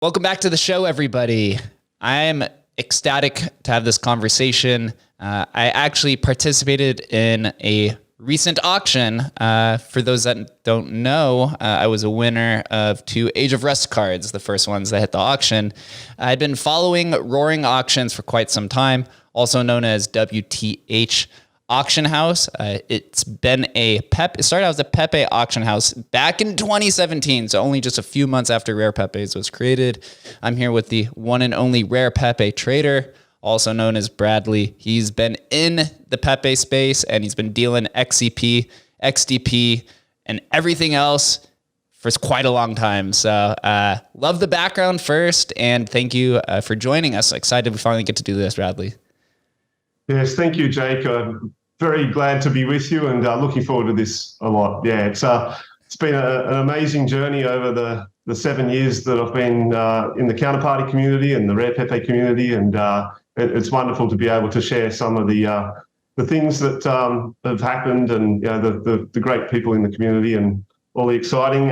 Welcome back to the show, everybody. I'm ecstatic to have this conversation. I actually participated in a recent auction. For those that don't know, I was a winner of 2 Age of Rust cards, the first ones that hit the auction. I'd been following Roaring Auctions for quite some time, also known as WTH Auction House. It's been it started out as a Pepe auction house back in 2017, so only just a few months after Rare Pepes was created. I'm here with the one and only Rare Pepe trader, also known as Bradley. He's been in the Pepe space and he's been dealing XCP, XDP, and everything else for quite a long time. So love the background first, and thank you for joining us. Excited we finally get to do this, Bradley. Yes, thank you, Jake. Very glad to be with you and looking forward to this a lot. Yeah, it's been an amazing journey over the 7 years that I've been in the counterparty community and the Rare Pepe community, and it's wonderful to be able to share some of the things that have happened, and the great people in the community and all the exciting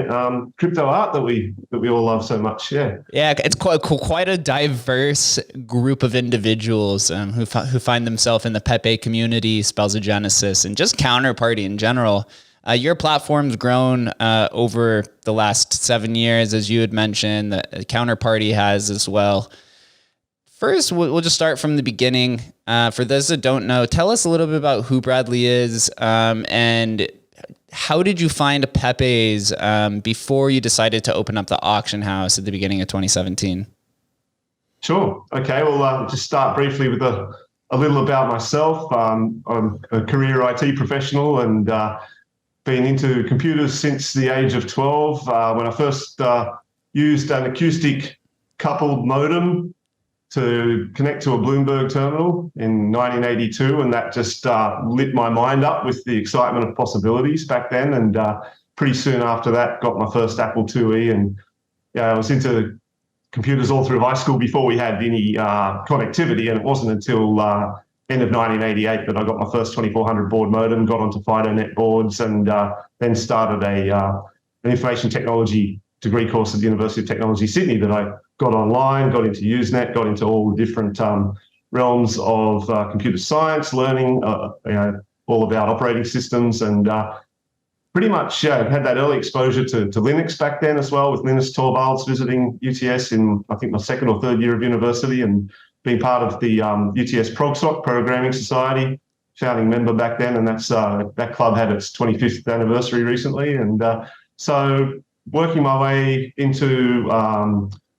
crypto art that we all love so much. Yeah, it's quite a diverse group of individuals who find themselves in the Pepe community, Spells of Genesis, and just counterparty in general. Your platform's grown over the last 7 years, as you had mentioned. The counterparty has as well. First, we'll just start from the beginning. For those that don't know, tell us a little bit about who Bradley is and how did you find Pepe's before you decided to open up the auction house at the beginning of 2017? Sure. Okay. Well, just start briefly with a little about myself. I'm a career IT professional and been into computers since the age of 12. When I first used an acoustic coupled modem to connect to a Bloomberg terminal in 1982, and that just lit my mind up with the excitement of possibilities back then. And pretty soon after that, got my first Apple IIe, and I was into computers all through high school before we had any connectivity. And it wasn't until end of 1988 that I got my first 2400 board modem, got onto FidoNet boards, and then started an information technology degree course at the University of Technology, Sydney, that I got online, got into Usenet, got into all the different realms of computer science, learning all about operating systems, and pretty much had that early exposure to Linux back then as well, with Linus Torvalds visiting UTS in, I think, my second or third year of university, and being part of the UTS ProgSoc, Programming Society, founding member back then, and that club had its 25th anniversary recently. And so working my way into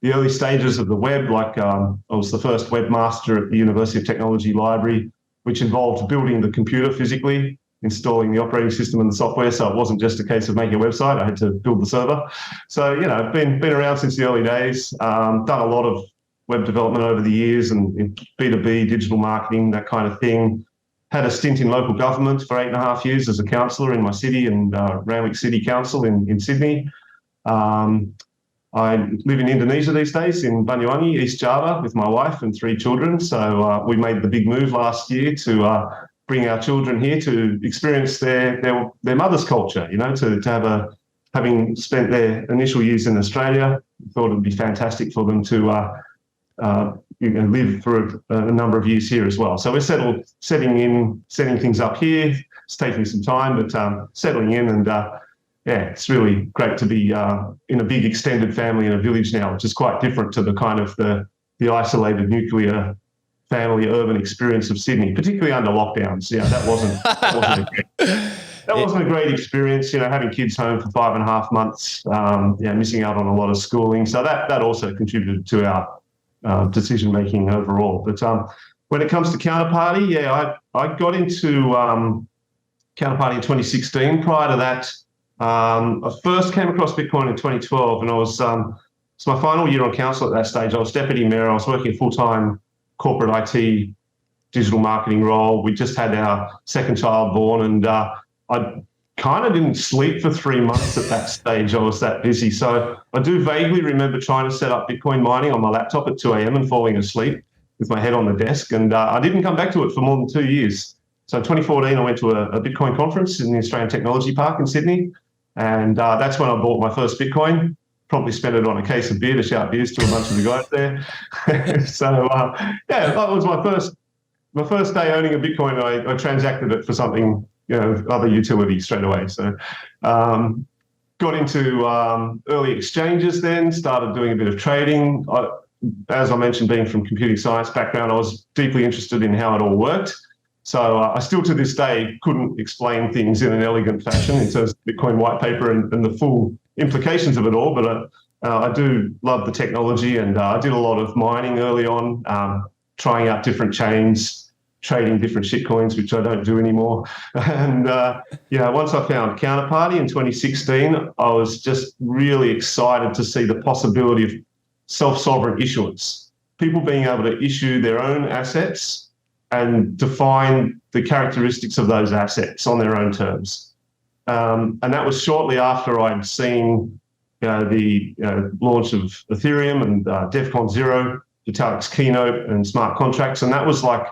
the early stages of the web, like I was the first webmaster at the University of Technology Library, which involved building the computer physically, installing the operating system and the software. So it wasn't just a case of making a website. I had to build the server. So, I've been around since the early days, done a lot of web development over the years and in B2B, digital marketing, that kind of thing. Had a stint in local government for 8.5 years as a councillor in my city and Randwick City Council in Sydney. I live in Indonesia these days, in Banyuwangi, East Java, with my wife and 3 children. So we made the big move last year to bring our children here to experience their mother's culture, to having spent their initial years in Australia, thought it would be fantastic for them to live for a number of years here as well. So we're setting things up here. It's taking some time, but settling in, and it's really great to be in a big extended family in a village now, which is quite different to the kind of the isolated nuclear family urban experience of Sydney, particularly under lockdowns. That wasn't a great experience, having kids home for 5.5 months, missing out on a lot of schooling. So that also contributed to our decision-making overall. But when it comes to counterparty, I got into counterparty in 2016. Prior to that, I first came across Bitcoin in 2012, and I was it's my final year on council at that stage. I was deputy mayor. I was working a full-time corporate IT digital marketing role. We just had our second child born, and I kind of didn't sleep for 3 months at that stage. I was that busy. So I do vaguely remember trying to set up Bitcoin mining on my laptop at 2 a.m. and falling asleep with my head on the desk. And I didn't come back to it for more than 2 years. So in 2014, I went to a Bitcoin conference in the Australian Technology Park in Sydney. And that's when I bought my first Bitcoin. probably spent it on a case of beer to shout beers to a bunch of the guys there. So yeah, that was my first day owning a Bitcoin. I transacted it for something, other utility straight away. So got into early exchanges then, started doing a bit of trading. As I mentioned, being from computing science background, I was deeply interested in how it all worked. So I still to this day couldn't explain things in an elegant fashion in terms of Bitcoin white paper and the full implications of it all. But I do love the technology, and I did a lot of mining early on, trying out different chains, trading different shitcoins, which I don't do anymore. And once I found Counterparty in 2016, I was just really excited to see the possibility of self-sovereign issuance, people being able to issue their own assets and define the characteristics of those assets on their own terms. And that was shortly after I'd seen the launch of Ethereum and DEFCON 0, Vitalik's keynote and smart contracts. And that was like,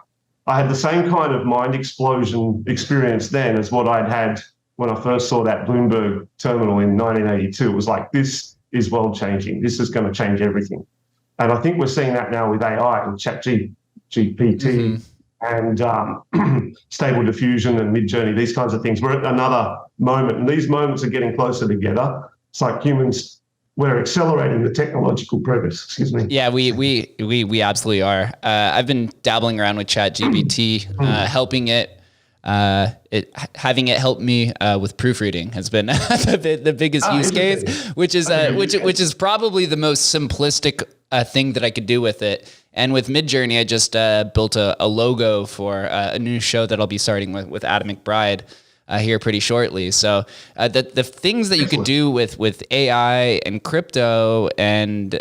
I had the same kind of mind explosion experience then as what I'd had when I first saw that Bloomberg terminal in 1982. It was like, this is world changing. This is going to change everything. And I think we're seeing that now with AI and ChatGPT and Stable Diffusion and Midjourney, these kinds of things. We're at another moment, and these moments are getting closer together. It's like humans, we're accelerating the technological progress. Excuse me. Yeah, we absolutely are. I've been dabbling around with ChatGPT, helping it. Having it help me with proofreading has been the biggest use case, which is probably the most simplistic thing that I could do with it. And with Midjourney, I just built a logo for a new show that I'll be starting with Adam McBride here pretty shortly. So the things that you could do with AI and crypto and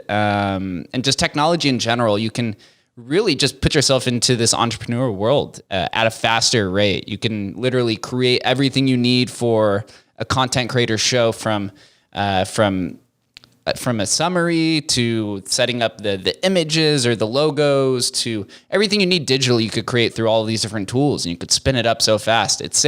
just technology in general, you can really just put yourself into this entrepreneurial world at a faster rate. You can literally create everything you need for a content creator show from a summary to setting up the images or the logos to everything you need digitally. You could create through all of these different tools, and you could spin it up so fast. It's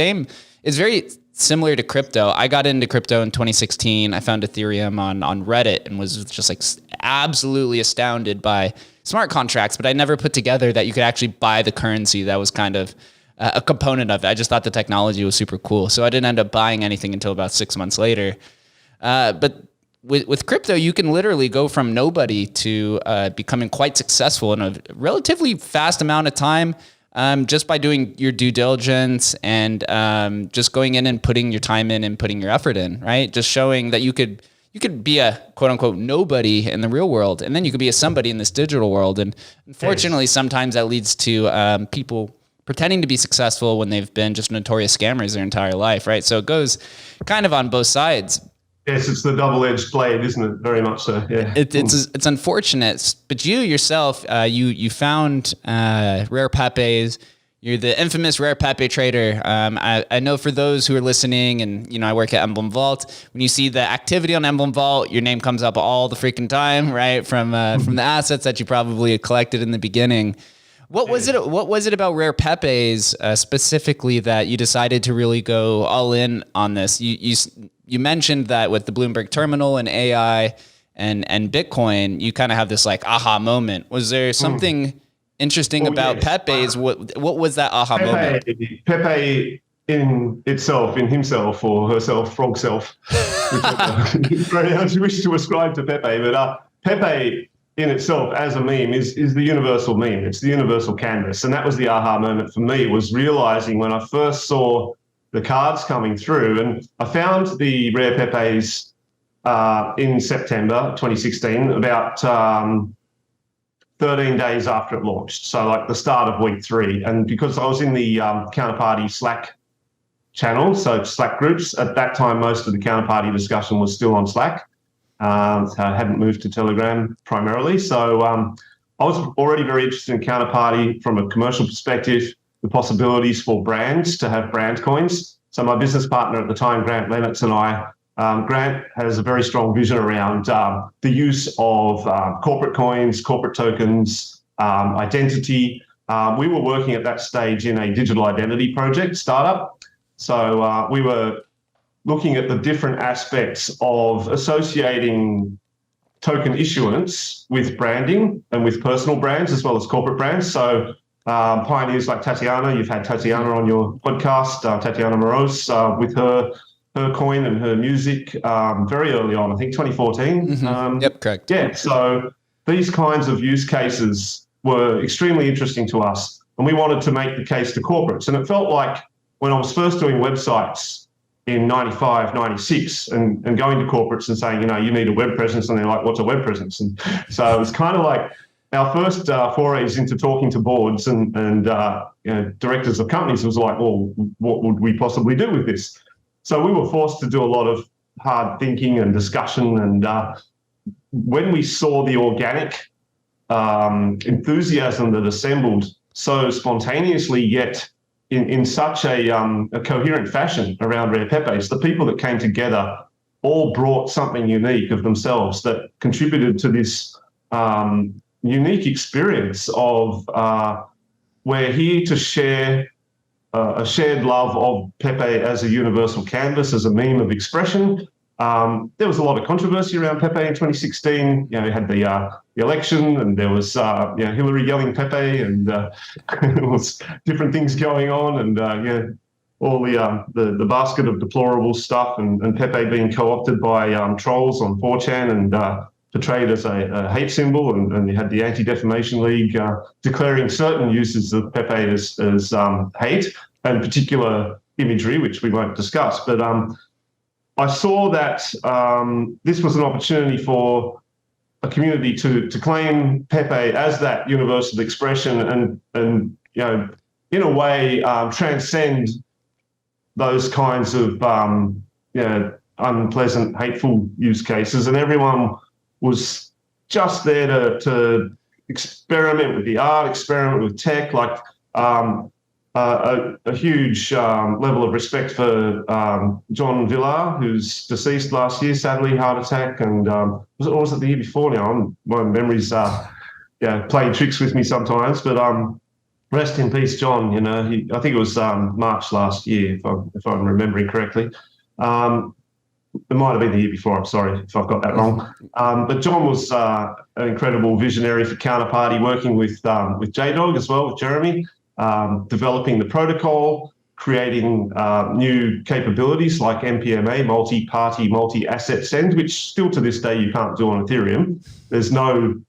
very similar to crypto. I got into crypto in 2016. I found Ethereum on Reddit and was just like absolutely astounded by smart contracts, but I never put together that you could actually buy the currency that was kind of a component of it. I just thought the technology was super cool. So I didn't end up buying anything until about 6 months later. But with crypto, you can literally go from nobody to becoming quite successful in a relatively fast amount of time, just by doing your due diligence and just going in and putting your time in and putting your effort in, right? Just showing that you could be a quote unquote nobody in the real world, and then you could be a somebody in this digital world. And unfortunately, sometimes that leads to people pretending to be successful when they've been just notorious scammers their entire life, right? So it goes kind of on both sides. Yes, it's the double-edged blade, isn't it? Very much so. Yeah, it's unfortunate, but you yourself, you found Rare Pepes. You're the infamous Rare Pepe trader. I know for those who are listening, and I work at Emblem Vault. When you see the activity on Emblem Vault, your name comes up all the freaking time, right? From the assets that you probably had collected in the beginning. What was it about Rare Pepes specifically that you decided to really go all in on this? You mentioned that with the Bloomberg terminal and AI and Bitcoin, you kind of have this like aha moment. Was there something interesting about Pepe's? What was that aha moment? Pepe in himself or herself, frog self, which pronouns you wish to ascribe to Pepe. But Pepe in itself as a meme is the universal meme. It's the universal canvas. And that was the aha moment for me, was realizing when I first saw the cards coming through, and I found the Rare Pepes in September 2016, about 13 days after it launched. So like the start of week 3. And because I was in the Counterparty Slack channel, so Slack groups, at that time, most of the Counterparty discussion was still on Slack. I hadn't moved to Telegram primarily. So I was already very interested in Counterparty from a commercial perspective, the possibilities for brands to have brand coins. So my business partner at the time, Grant Lennox, and I, Grant has a very strong vision around the use of corporate coins, corporate tokens, identity. We were working at that stage in a digital identity project startup. So we were looking at the different aspects of associating token issuance with branding and with personal brands as well as corporate brands. So pioneers like Tatiana, you've had Tatiana on your podcast, Tatiana Moros, with her coin and her music very early on, I think 2014. Yep, correct. Yeah, so these kinds of use cases were extremely interesting to us, and we wanted to make the case to corporates. And it felt like when I was first doing websites in 95, 96, and going to corporates and saying, you need a web presence, and they're like, what's a web presence? And so it was kind of like our first forays into talking to boards and directors of companies was like, well, what would we possibly do with this? So we were forced to do a lot of hard thinking and discussion. And when we saw the organic enthusiasm that assembled so spontaneously, yet in such a coherent fashion around Rare Pepes, the people that came together all brought something unique of themselves that contributed to this unique experience of we're here to share a shared love of Pepe as a universal canvas, as a meme of expression. There was a lot of controversy around Pepe in 2016. We had the election, and there was Hillary yelling Pepe, and there was different things going on, and all the basket of deplorable stuff, and Pepe being co-opted by trolls on 4chan and portrayed as a hate symbol, and you had the Anti-Defamation League declaring certain uses of Pepe as hate and particular imagery, which we won't discuss. But I saw that this was an opportunity for a community to claim Pepe as that universal expression and in a way transcend those kinds of unpleasant, hateful use cases, and everyone was just there to experiment with the art, experiment with tech, like a huge level of respect for John Villar, who's deceased last year, sadly, heart attack, and was it the year before now? My memories playing tricks with me sometimes, but rest in peace, John. I think it was March last year, if I'm remembering correctly. It might have been the year before. I'm sorry if I've got that wrong. But John was an incredible visionary for Counterparty, working with JDog as well, with Jeremy, developing the protocol, creating new capabilities like MPMA, multi-party, multi-asset send, which still to this day you can't do on Ethereum. There's no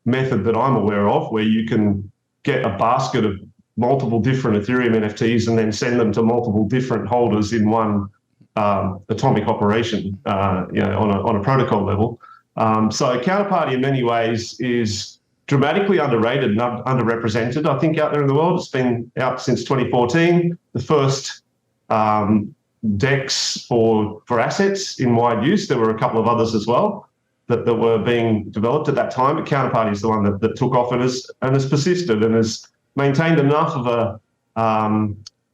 method that I'm aware of where you can get a basket of multiple different Ethereum NFTs and then send them to multiple different holders in one atomic operation, on a protocol level. So Counterparty in many ways is dramatically underrated and underrepresented, I think, out there in the world. It's been out since 2014. The first DEX for assets in wide use. There were a couple of others as well that were being developed at that time, but Counterparty is the one that took off and has persisted and has maintained enough of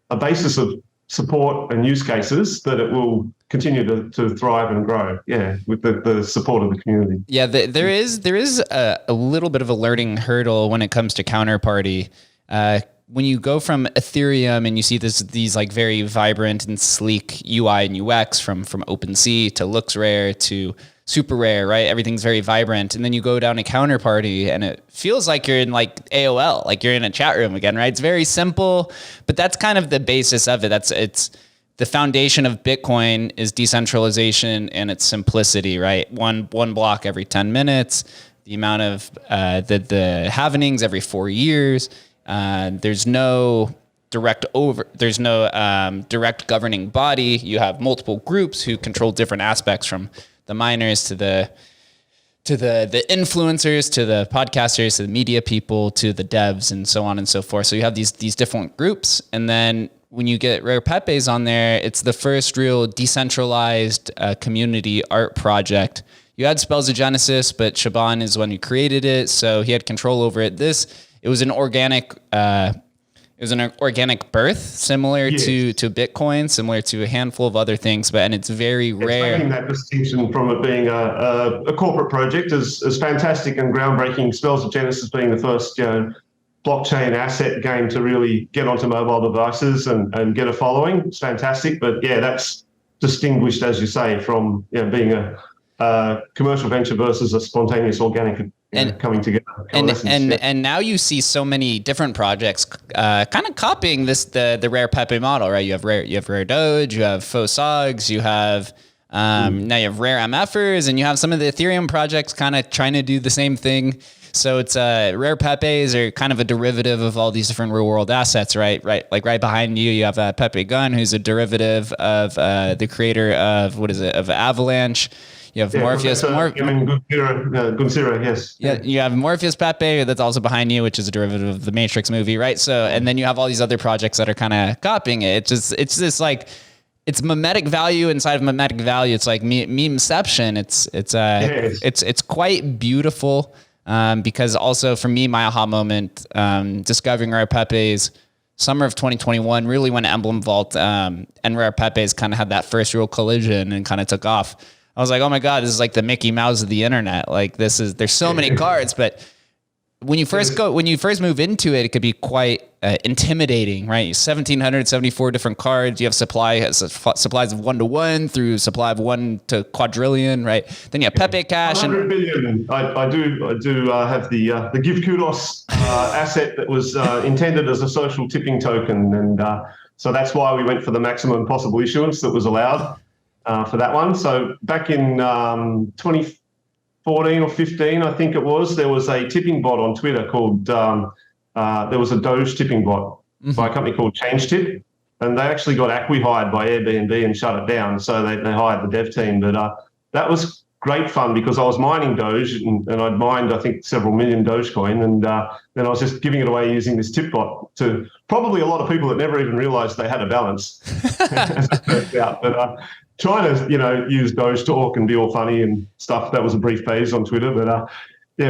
a basis of support and use cases that it will continue to thrive and grow, with the support of the community. Yeah, there is a little bit of a learning hurdle when it comes to Counterparty. When you go from Ethereum and you see these like very vibrant and sleek UI and UX from OpenSea to looks rare to super rare, right? Everything's very vibrant. And then you go down to Counterparty and it feels like you're in like AOL, like you're in a chat room again, right? It's very simple, but that's kind of the basis of it. It's the foundation of Bitcoin is decentralization and its simplicity, right? One block every 10 minutes, the amount of the halvenings every 4 years. There's no direct governing body. You have multiple groups who control different aspects, from the miners to the influencers, to the podcasters, to the media people, to the devs, and so on and so forth. So you have these different groups. And then when you get Rare Pepes on there, it's the first real decentralized community art project. You had Spells of Genesis, but Shaban is the one who created it, so he had control over it. It was an organic birth, similar to Bitcoin, similar to a handful of other things, and it's very rare. Making that distinction from it being a corporate project as fantastic and groundbreaking. Spells of Genesis being the first blockchain asset game to really get onto mobile devices and get a following. It's fantastic, but that's distinguished, as you say, from being commercial venture versus a spontaneous organic coming together. And now you see so many different projects kind of copying the rare Pepe model, right? You have rare Doge, you have faux SOGs, you have now you have rare MFers, and you have some of the Ethereum projects kind of trying to do the same thing. So it's rare Pepes are kind of a derivative of all these different real world assets, right? Like right behind you, you have Pepe Gun, who's a derivative of the creator of of Avalanche. You have Morpheus. Gunsira, yes. Yeah, you have Morpheus Pepe that's also behind you, which is a derivative of the Matrix movie, right? So, and then you have all these other projects that are kind of copying it. It's this like, it's mimetic value inside of mimetic value. It's like memeception. It's quite beautiful. Because also for me, my aha moment, discovering Rare Pepes, summer of 2021, really when Emblem Vault and Rare Pepes kind of had that first real collision and kind of took off. I was like, oh my God, this is like the Mickey Mouse of the internet. Like there's so many cards, but when you first move into it, it could be quite intimidating, right? 1,774 different cards. You have supplies of 1-to-1 through supply of 1 to quadrillion, right? Then you have Pepe Cash. 100 billion. I do have the Give Kudos asset that was intended as a social tipping token, and so that's why we went for the maximum possible issuance that was allowed for that one. So back in 2014 or 15, I think it was, there was a tipping bot on Twitter called, there was a Doge tipping bot by a company called ChangeTip, and they actually got acqui-hired by Airbnb and shut it down. So they hired the dev team. But that was great fun because I was mining Doge and I'd mined, I think, several million Dogecoin. And then I was just giving it away using this tip bot to probably a lot of people that never even realized they had a balance. As it turns out. But trying to, use Doge talk and be all funny and stuff. That was a brief phase on Twitter, but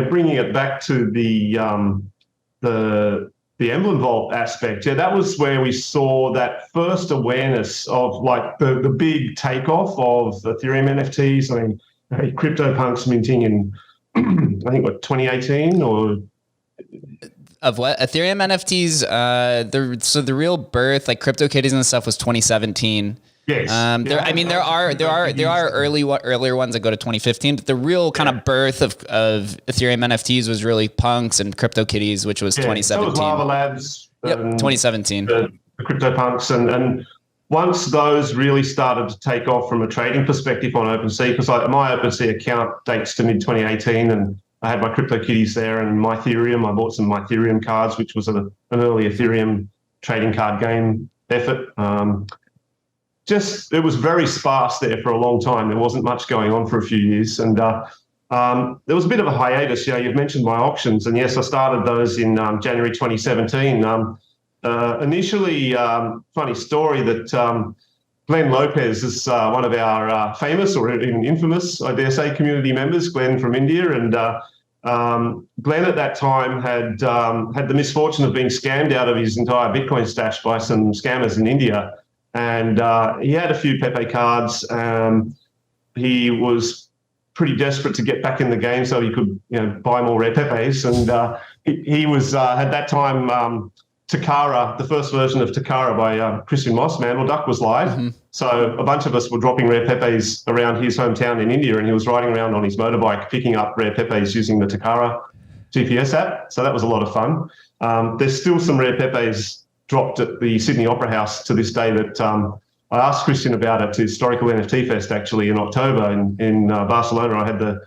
bringing it back to the Emblem Vault aspect, that was where we saw that first awareness of like the big takeoff of Ethereum NFTs. I mean, CryptoPunks minting in I think 2018 or. Of what? Ethereum NFTs, so the real birth, like CryptoKitties and stuff, was 2017. Yes. There are earlier ones that go to 2015, but the real kind of birth of Ethereum NFTs was really Punks and CryptoKitties, which was 2017. So it was Lava Labs. 2017. The CryptoPunks, and once those really started to take off from a trading perspective on OpenSea, because my OpenSea account dates to mid 2018, and I had my CryptoKitties there and my Ethereum. I bought some Ethereum cards, which was an early Ethereum trading card game effort. It was very sparse there for a long time. There wasn't much going on for a few years. And there was a bit of a hiatus. You've mentioned my auctions. And yes, I started those in January 2017. Initially, funny story that Glenn Lopez is one of our famous or even infamous, I dare say, community members, Glenn from India. And Glenn at that time had the misfortune of being scammed out of his entire Bitcoin stash by some scammers in India. And he had a few Pepe cards. He was pretty desperate to get back in the game so he could, buy more rare Pepes. And he was at that time Takara, the first version of Takara by Christian Moss, Mandel Duck, was live. Mm-hmm. So a bunch of us were dropping rare Pepes around his hometown in India, and he was riding around on his motorbike picking up rare Pepes using the Takara GPS app. So that was a lot of fun. There's still some rare Pepes dropped at the Sydney Opera House to this day that I asked Christian about it to Historical NFT Fest actually in October in Barcelona. I had the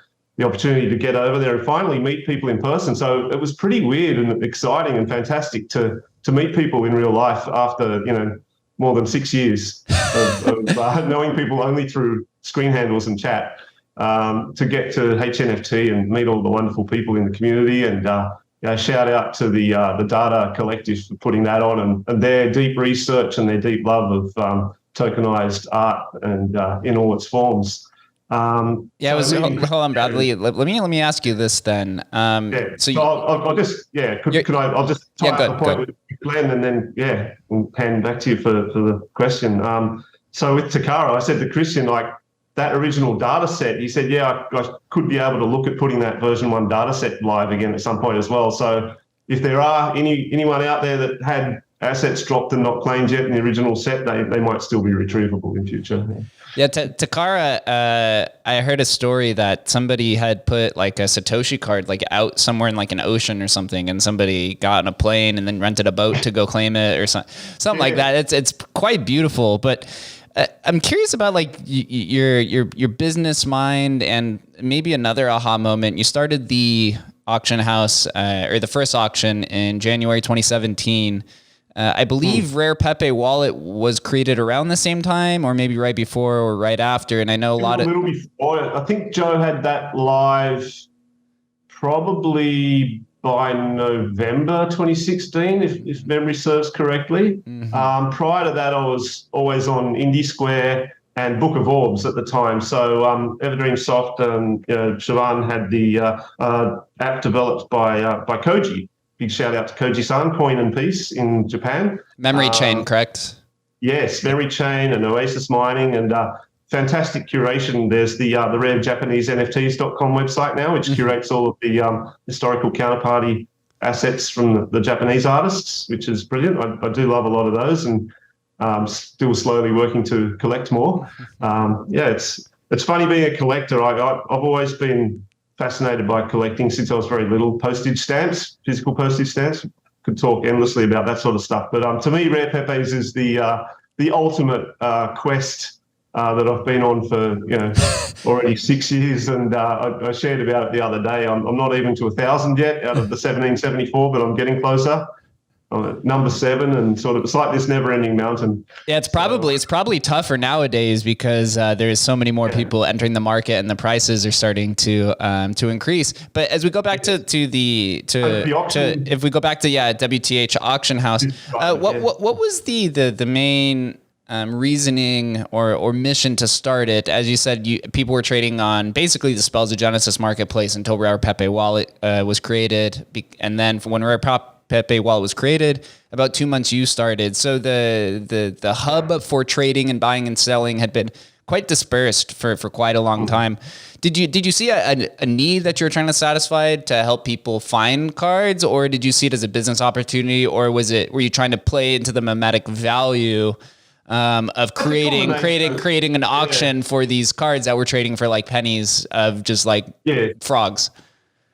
opportunity to get over there and finally meet people in person. So it was pretty weird and exciting and fantastic to meet people in real life after, more than 6 years of knowing people only through screen handles and chat, to get to HNFT and meet all the wonderful people in the community. And shout out to the Data Collective for putting that on and their deep research and their deep love of tokenized art and in all its forms. Hold on, Bradley. Let me ask you this then. I'll just tie up the point with Glenn, and then we'll hand back to you for the question. So with Takara, I said to Christian, like that original data set, he said, I could be able to look at putting that version 1 data set live again at some point as well. So if there are anyone out there that had assets dropped and not claimed yet in the original set, they might still be retrievable in future. Yeah, Takara, I heard a story that somebody had put like a Satoshi card like out somewhere in like an ocean or something, and somebody got on a plane and then rented a boat to go claim it or something like that. It's quite beautiful, but I'm curious about like your business mind and maybe another aha moment. You started the auction house or the first auction in January 2017. I believe Rare Pepe Wallet was created around the same time, or maybe right before or right after. And I know a little before. I think Joe had that live probably by November 2016, if memory serves correctly. Prior to that, I was always on Indie Square and Book of Orbs at the time. So Everdream Soft and Siobhan had the app developed by Koji. Big shout out to Koji-san, Coin and Peace in Japan. Memory Chain, correct? Yes, Memory Chain and Oasis Mining and fantastic curation. There's the rare Japanese NFTs.com website now, which curates all of the historical counterparty assets from the Japanese artists, which is brilliant. I do love a lot of those and still slowly working to collect more. It's funny being a collector. I've always been fascinated by collecting since I was very little. Postage stamps, physical postage stamps. Could talk endlessly about that sort of stuff. But to me, Rare Pepes is the ultimate quest that I've been on for already 6 years. And I shared about it the other day. I'm not even to 1,000 yet out of the 1774, but I'm getting closer. I'm at number 7, and sort of it's like this never-ending mountain. Yeah, it's probably tougher nowadays because there's so many more people entering the market, and the prices are starting to increase. But as we go back to if we go back to WTH auction house, what was the main reasoning or mission to start it? As you said, people were trading on basically the Spells of Genesis marketplace until Rare Pepe Wallet was created, and then when Rare Pepe Wallet was created, about 2 months you started. So the hub for trading and buying and selling had been quite dispersed for quite a long time. Did you see a need that you were trying to satisfy to help people find cards, or did you see it as a business opportunity, or were you trying to play into the mimetic value of creating an auction for these cards that were trading for like pennies of just like frogs?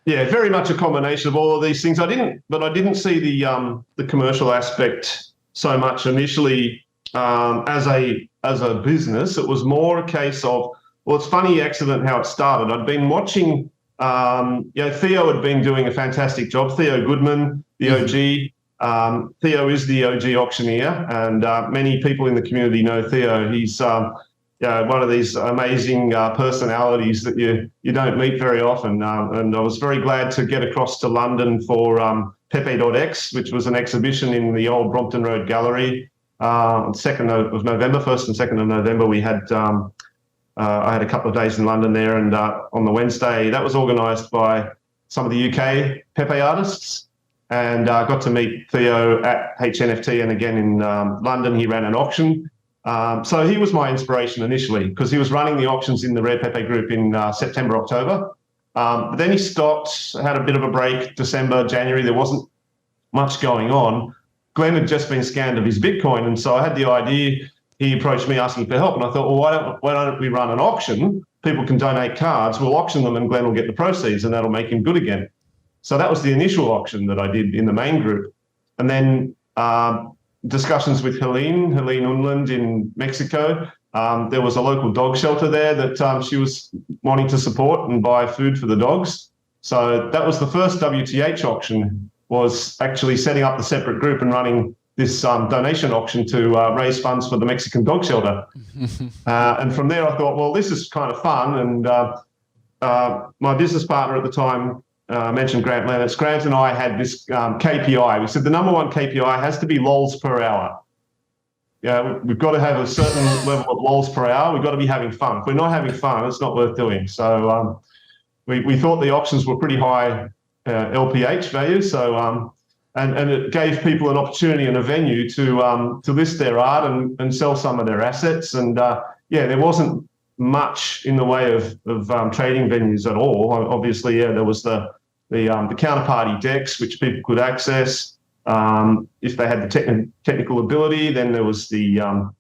Yeah, very much a combination of all of these things. I didn't see the commercial aspect so much initially as a business. It was more a case of, well, it's funny accident how it started. I'd been watching, Theo had been doing a fantastic job. Theo Goodman, the OG. Theo is the OG auctioneer, and many people in the community know Theo. He's one of these amazing personalities that you don't meet very often. And I was very glad to get across to London for Pepe.x, which was an exhibition in the old Brompton Road Gallery. 2nd of November, 1st and 2nd of November, we had I had a couple of days in London there, and on the Wednesday, that was organised by some of the UK Pepe artists. And I got to meet Theo at HNFT, and again in London, he ran an auction. So he was my inspiration initially because he was running the auctions in the Rare Pepe group in September, October. But then he stopped, had a bit of a break, December, January. There wasn't much going on. Glenn had just been scanned of his Bitcoin. And so I had the idea, he approached me asking for help. And I thought, well, why don't we run an auction? People can donate cards. We'll auction them and Glenn will get the proceeds and that'll make him good again. So that was the initial auction that I did in the main group. And then discussions with Helene Unland in Mexico. There was a local dog shelter there that she was wanting to support and buy food for the dogs. So that was the first WTH auction, was actually setting up the separate group and running this donation auction to raise funds for the Mexican dog shelter. And from there I thought, well, this is kind of fun. And my business partner at the time, mentioned Grant Lennox. Grant and I had this KPI. We said the number one KPI has to be lols per hour. Yeah, we've got to have a certain level of lols per hour. We've got to be having fun. If we're not having fun, it's not worth doing. So we thought the auctions were pretty high LPH value. So and it gave people an opportunity and a venue to list their art and sell some of their assets. And there wasn't much in the way of trading venues at all. Obviously, there was the counterparty decks which people could access if they had the technical ability. Then there was the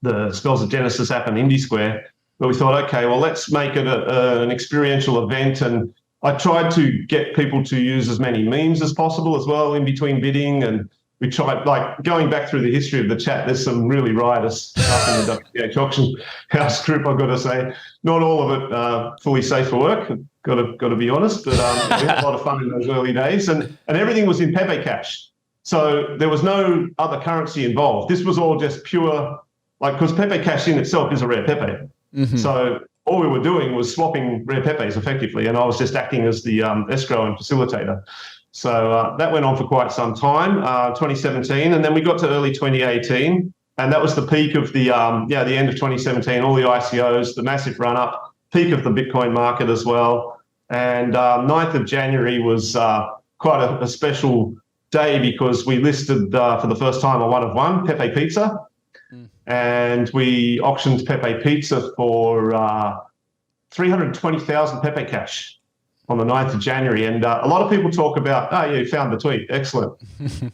the Spells of Genesis app and Indie Square. But we thought, okay, well, let's make it an experiential event. And I tried to get people to use as many memes as possible as well in between bidding. And we tried, like, going back through the history of the chat, there's some really riotous stuff in the WTH auction house group, I've got to say. Not all of it fully safe for work, got to be honest, but we had a lot of fun in those early days. And everything was in Pepe Cash. So there was no other currency involved. This was all just pure, like, because Pepe Cash in itself is a rare Pepe. Mm-hmm. So all we were doing was swapping rare Pepes effectively, and I was just acting as the escrow and facilitator. So that went on for quite some time, 2017, and then we got to early 2018, and that was the peak of the end of 2017, all the ICOs, the massive run-up, peak of the Bitcoin market as well. And 9th of January was quite a special day because we listed for the first time a one-of-one, Pepe Pizza. And we auctioned Pepe Pizza for 320,000 Pepe Cash on the 9th of January. And a lot of people talk about, oh, yeah, you found the tweet. Excellent.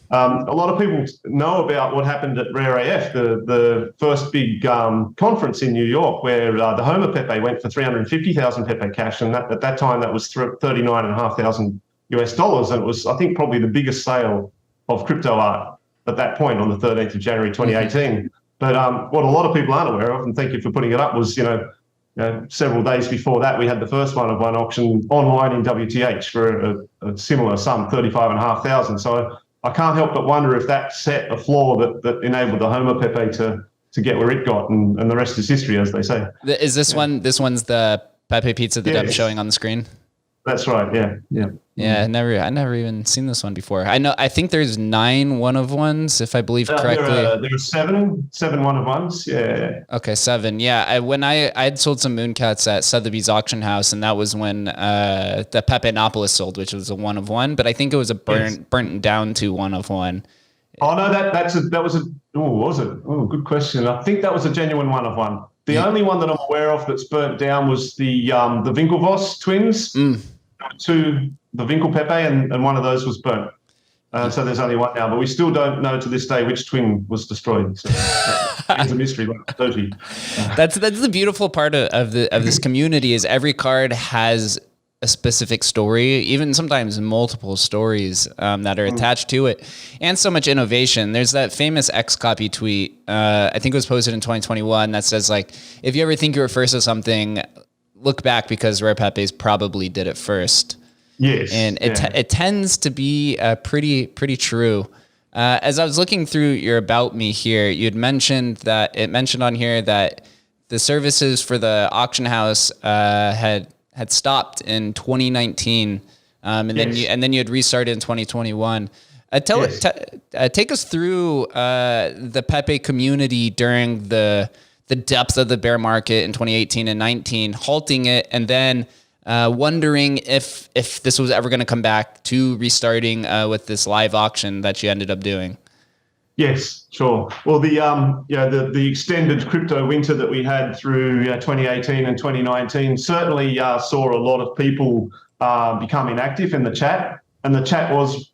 A lot of people know about what happened at Rare AF, the first big conference in New York, where the Homer Pepe went for 350,000 Pepe Cash. And at that time, that was $39,500 US. And it was, I think, probably the biggest sale of crypto art at that point on the 13th of January, 2018. But what a lot of people aren't aware of, and thank you for putting it up, was, several days before that, we had the first one-of-one auction online in WTH for a similar sum, 35,500. So I can't help but wonder if that set a floor that enabled the Homer Pepe to get where it got, and the rest is history, as they say. Is this one? This one's the Pepe Pizza that I'm showing on the screen. That's right. Yeah. I never even seen this one before. I think there's 9 one-of-ones, if I believe correctly. There are seven one-of-ones. Yeah. Okay, 7. Yeah. When I'd sold some Mooncats at Sotheby's auction house, and that was when the Pepenopolis sold, which was a one-of-one, but I think it was a burnt down to one-of-one. Oh no, was it? Oh, good question. I think that was a genuine one-of-one. The only one that I'm aware of that's burnt down was the Winklevoss twins. To the Winkle Pepe, and one of those was burnt. So there's only one now, but we still don't know to this day which twin was destroyed. So it's a mystery, like Doji. That's the beautiful part of this community is every card has a specific story, even sometimes multiple stories that are attached to it, and so much innovation. There's that famous Xcopy tweet, I think it was posted in 2021, that says, like, if you ever think you were first at something, look back because Rare Pepes probably did it first. Yes. And it tends to be pretty true. As I was looking through your About Me here, you had mentioned on here that the services for the auction house had stopped in 2019, and then you had restarted in 2021. Take us through the Pepe community during the depth of the bear market in 2018 and 19, halting it, and then wondering if this was ever going to come back to restarting with this live auction that you ended up doing. Yes, sure. Well, the extended crypto winter that we had through 2018 and 2019 certainly saw a lot of people become inactive in the chat, and the chat was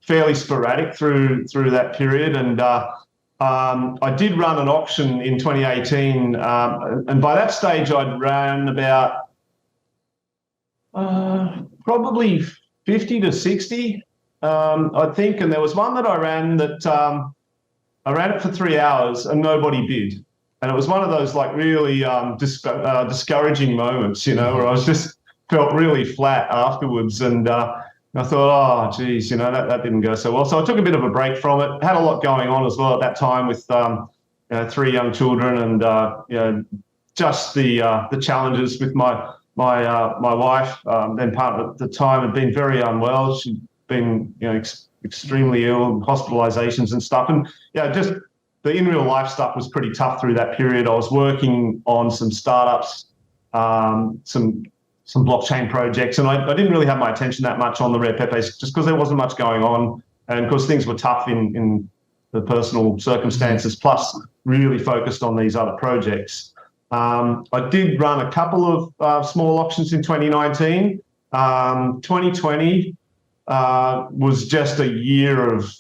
fairly sporadic through that period. And I did run an auction in 2018, and by that stage I'd ran about probably 50 to 60, I think. And there was one that I ran I ran it for 3 hours and nobody bid. And it was one of those, like, really discouraging moments, where I was just felt really flat afterwards. And I thought, oh, geez, that didn't go so well. So I took a bit of a break from it. Had a lot going on as well at that time with 3 young children, and just the challenges with my wife, then partner at the time, had been very unwell. She'd been extremely ill, hospitalizations and stuff, and just the in real life stuff was pretty tough through that period. I was working on some startups, some blockchain projects, and I didn't really have my attention that much on the Rare Pepes just because there wasn't much going on, and of course things were tough in the personal circumstances, plus really focused on these other projects. I did run a couple of small auctions in 2019. 2020 was just a year of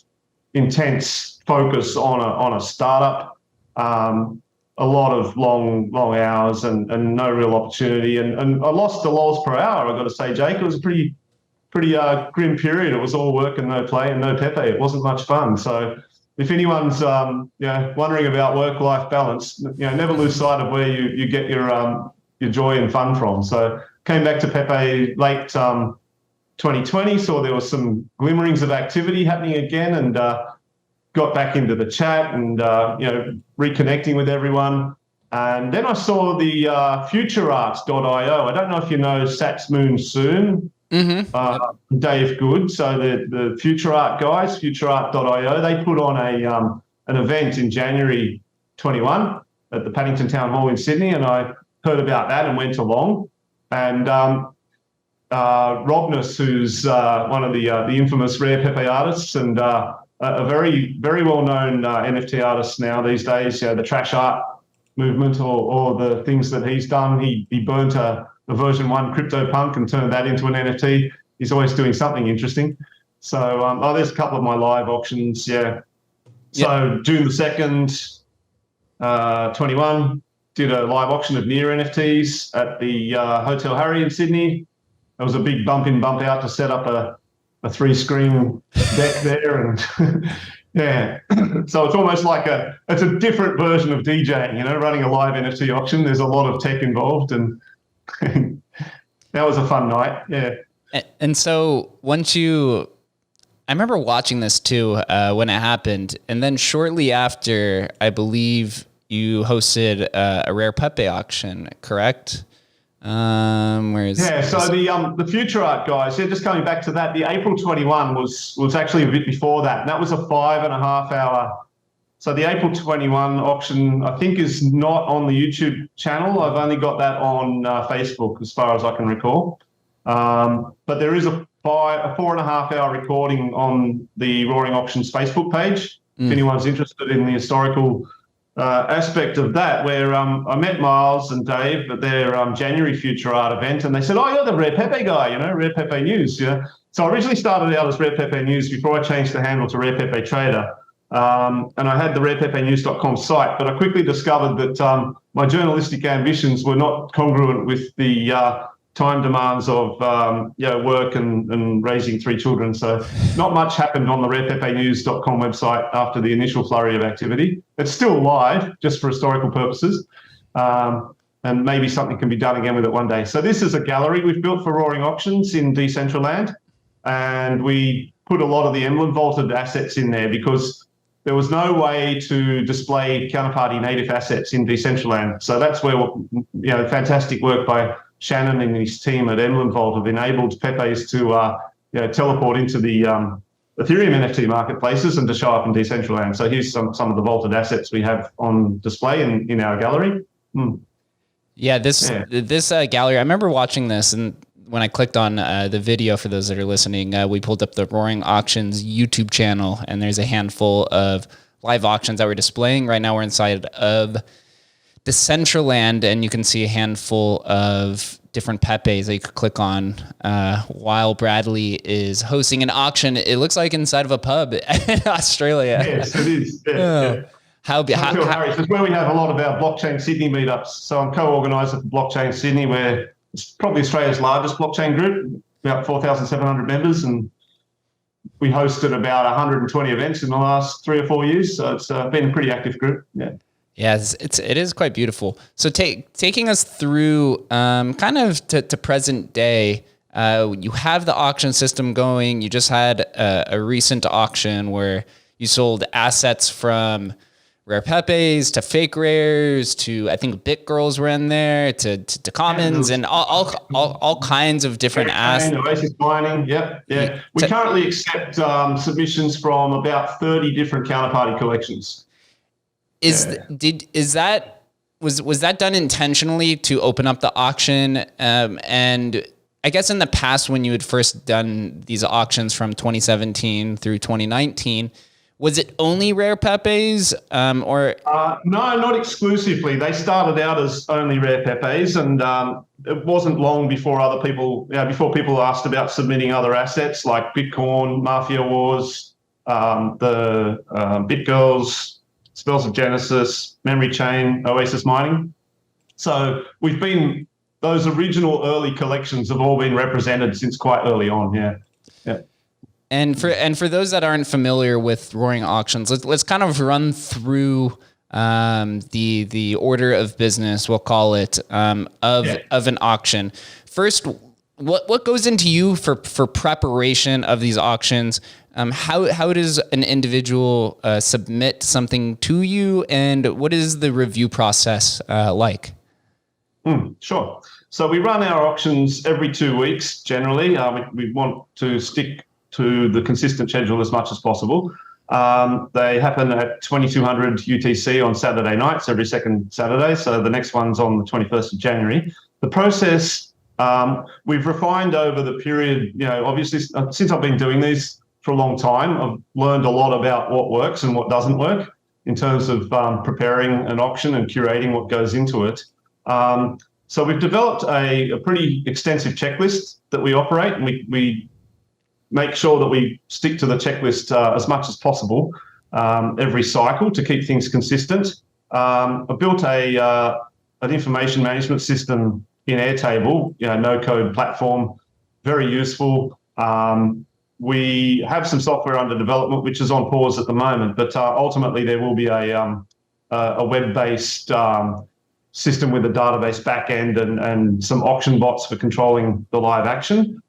intense focus on a startup A lot of long hours and no real opportunity. And I lost the lols per hour, I've got to say, Jake. It was a pretty grim period. It was all work and no play and no Pepe. It wasn't much fun. So if anyone's wondering about work-life balance, never lose sight of where you get your joy and fun from. So came back to Pepe late 2020, saw there was some glimmerings of activity happening again, and got back into the chat and reconnecting with everyone. And then I saw the futurearts.io. I don't know if you know Sats Moon Soon. Mm-hmm. Dave Good. So the Future Art guys, futureart.io, they put on an event in January 21 at the Paddington Town Hall in Sydney, and I heard about that and went along. And Robness, who's one of the infamous Rare Pepe artists and a very, very well-known NFT artist now these days, the trash art movement or the things that he's done. He burnt a version 1 CryptoPunk and turned that into an NFT. He's always doing something interesting. So there's a couple of my live auctions. Yeah. So June the 2nd, 21, did a live auction of near NFTs at the Hotel Harry in Sydney. There was a big bump in, bump out to set up a 3-screen deck there. And yeah, so it's almost like it's a different version of DJing, running a live NFT auction. There's a lot of tech involved, and that was a fun night. Yeah. And so I remember watching this too when it happened, and then shortly after, I believe you hosted a Rare Pepe auction, correct? So the Future Art guys, just coming back to that, the April 21 was actually a bit before that, and that was a 5.5 hour. So the April 21 auction, I think, is not on the YouTube channel. I've only got that on Facebook, as far as I can recall. But there is a 4.5 hour recording on the Roaring Auctions Facebook page, if anyone's interested in the historical aspect of that, where I met Miles and Dave at their January Future Art event, and they said, "Oh, you're the Rare Pepe guy, Rare Pepe News." Yeah. So I originally started out as Rare Pepe News before I changed the handle to Rare Pepe Trader. And I had the rarepepenews.com site, but I quickly discovered that my journalistic ambitions were not congruent with the time demands of work and raising 3 children. So not much happened on the rarepepenews.com website after the initial flurry of activity. It's still live, just for historical purposes, and maybe something can be done again with it one day. So this is a gallery we've built for Roaring Auctions in Decentraland, and we put a lot of the emblem vaulted assets in there because there was no way to display counterparty native assets in Decentraland. So that's where fantastic work by Shannon and his team at Emblem Vault have enabled Pepe's to teleport into the Ethereum NFT marketplaces and to show up in Decentraland. So here's some of the vaulted assets we have on display in our gallery. Yeah, this gallery, I remember watching this, and when I clicked on the video, for those that are listening, we pulled up the Roaring Auctions YouTube channel, and there's a handful of live auctions that we're displaying. Right now we're inside of Decentraland, and you can see a handful of different Pepes that you could click on while Bradley is hosting an auction. It looks like inside of a pub in Australia. Yes, it is. Yeah. It's where we have a lot of our Blockchain Sydney meetups. So I'm co-organiser for Blockchain Sydney, where it's probably Australia's largest blockchain group, about 4,700 members, and we hosted about 120 events in the last 3 or 4 years. So it's been a pretty active group. Yeah. Yeah, it is quite beautiful. So taking us through kind of to present day, you have the auction system going. You just had a recent auction where you sold assets from Rare Pepes to fake rares to, I think, Bit Girls were in there, to commons and all kinds of different assets. Oasis mining, yeah. We currently accept submissions from about 30 different counterparty collections. Was that done intentionally to open up the auction? And I guess in the past, when you had first done these auctions from 2017 through 2019, was it only Rare Pepes or? No, not exclusively. They started out as only Rare Pepes, and it wasn't long before before people asked about submitting other assets like Bitcoin, Mafia Wars, the Bit Girls, Spells of Genesis, Memory Chain, Oasis Mining. So those original early collections have all been represented since quite early on. Yeah. And for those that aren't familiar with Roaring Auctions, let's kind of run through the order of business, we'll call it, of an auction. First, what goes into you for preparation of these auctions? How does an individual submit something to you, and what is the review process like? Sure. So we run our auctions every 2 weeks generally. We want to stick to the consistent schedule as much as possible. They happen at 2200 UTC on Saturday nights, every second Saturday. So the next one's on the 21st of January. The process, we've refined over the period, obviously since I've been doing these for a long time, I've learned a lot about what works and what doesn't work in terms of preparing an auction and curating what goes into it. So we've developed a pretty extensive checklist that we operate, and we make sure that we stick to the checklist as much as possible every cycle to keep things consistent. I built an information management system in Airtable, no-code platform, very useful. We have some software under development, which is on pause at the moment, but ultimately there will be a web-based system with a database backend and some auction bots for controlling the live action.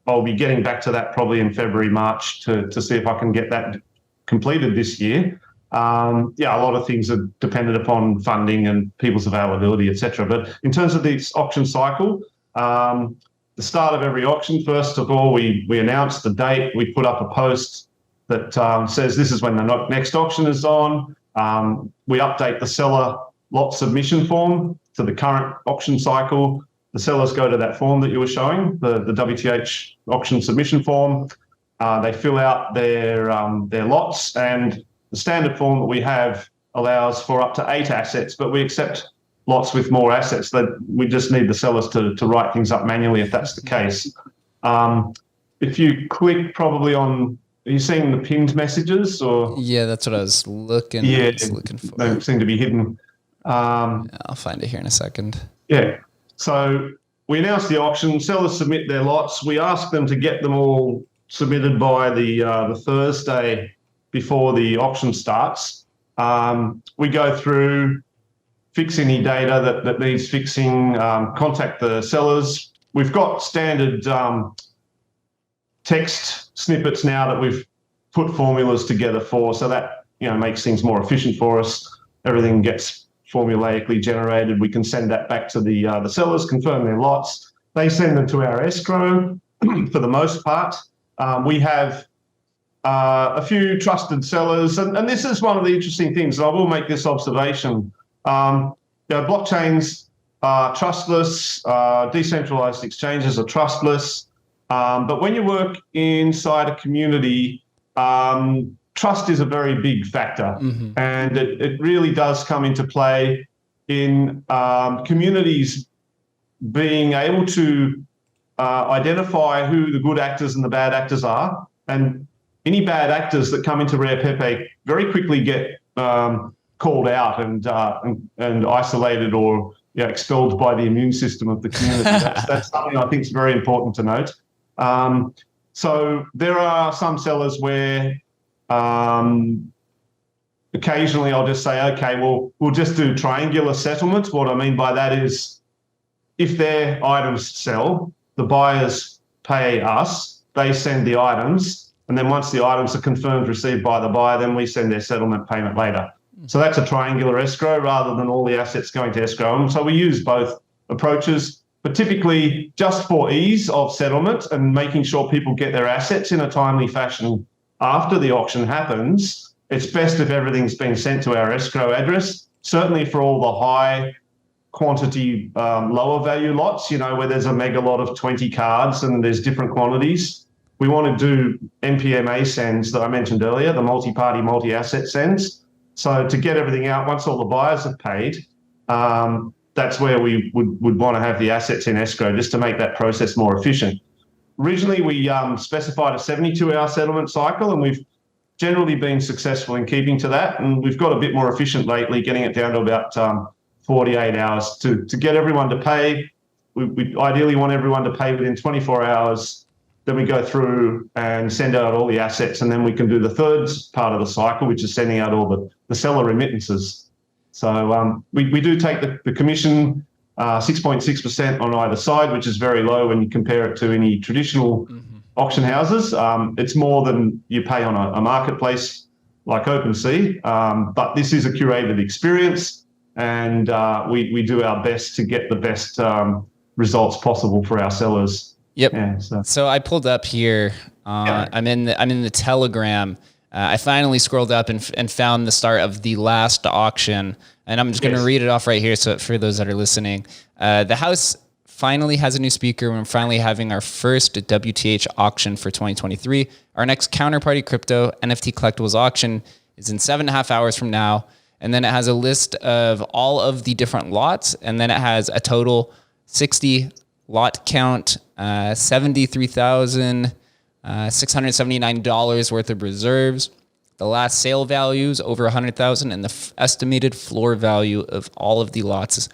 I'll be getting back to that probably in February, March to see if I can get that completed this year. A lot of things are dependent upon funding and people's availability, etc. But in terms of this auction cycle, the start of every auction, first of all, we announce the date. We put up a post that says this is when the next auction is on. We update the seller lot submission form to the current auction cycle. The sellers go to that form that you were showing, the WTH auction submission form. They fill out their lots, and the standard form that we have allows for up to 8 assets, but we accept lots with more assets. That we just need the sellers to write things up manually if that's the case. If you click probably on, are you seeing the pinned messages? Or yeah, that's what I was looking. Looking for. They seem to be hidden. I'll find it here in a second. Yeah. So we announce the auction. Sellers submit their lots. We ask them to get them all submitted by the Thursday before the auction starts. We go through, fix any data that needs fixing, contact the sellers. We've got standard text snippets now that we've put formulas together for, so that makes things more efficient for us. Everything gets formulaically generated. We can send that back to the sellers, confirm their lots. They send them to our escrow for the most part. We have a few trusted sellers, and this is one of the interesting things. I will make this observation. Blockchains are trustless, decentralized exchanges are trustless, but when you work inside a community, trust is a very big factor, and it really does come into play in communities being able to identify who the good actors and the bad actors are, and any bad actors that come into Rare Pepe very quickly get called out and isolated or expelled by the immune system of the community. That's something I think is very important to note. So there are some sellers where occasionally I'll just say, okay, well, we'll just do triangular settlements. What I mean by that is if their items sell, the buyers pay us, they send the items, and then once the items are confirmed received by the buyer, then we send their settlement payment later. So that's a triangular escrow rather than all the assets going to escrow. And so we use both approaches, but typically just for ease of settlement and making sure people get their assets in a timely fashion after the auction happens, it's best if everything's been sent to our escrow address, certainly for all the high quantity, lower value lots, where there's a mega lot of 20 cards and there's different quantities. We want to do MPMA sends that I mentioned earlier, the multi-party, multi-asset sends. So to get everything out, once all the buyers have paid, that's where we would want to have the assets in escrow just to make that process more efficient. Originally, we specified a 72-hour settlement cycle, and we've generally been successful in keeping to that. And we've got a bit more efficient lately, getting it down to about 48 hours to get everyone to pay. We ideally want everyone to pay within 24 hours. Then we go through and send out all the assets, and then we can do the third part of the cycle, which is sending out all the seller remittances. So we do take the commission 6.6% on either side, which is very low when you compare it to any traditional auction houses. It's more than you pay on a marketplace like OpenSea, but this is a curated experience, and we do our best to get the best results possible for our sellers. Yep. Yeah, so I pulled up here. I'm in the Telegram. I finally scrolled up and found the start of the last auction, and I'm just going to read it off right here. So for those that are listening, the house finally has a new speaker. We're finally having our first WTH auction for 2023. Our next counterparty crypto NFT collectibles auction is in 7.5 hours from now. And then it has a list of all of the different lots. And then it has a total 60 lot count, $73,679 worth of reserves. The last sale value is over $100,000, and the estimated floor value of all of the lots is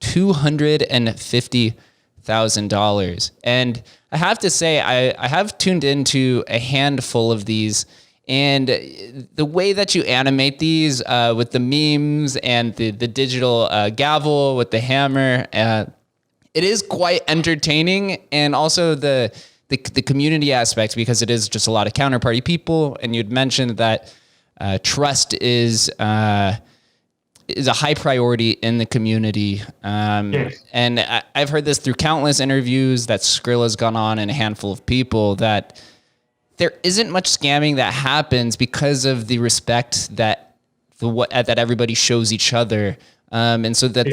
$250,000. And I have to say, I have tuned into a handful of these, and the way that you animate these with the memes and the digital gavel with the hammer, it is quite entertaining, and also the community aspect, because it is just a lot of counterparty people. And you'd mentioned that trust is a high priority in the community. Yes. And I've heard this through countless interviews that Skrilla's gone on, and a handful of people, that there isn't much scamming that happens because of the respect that everybody shows each other. And so that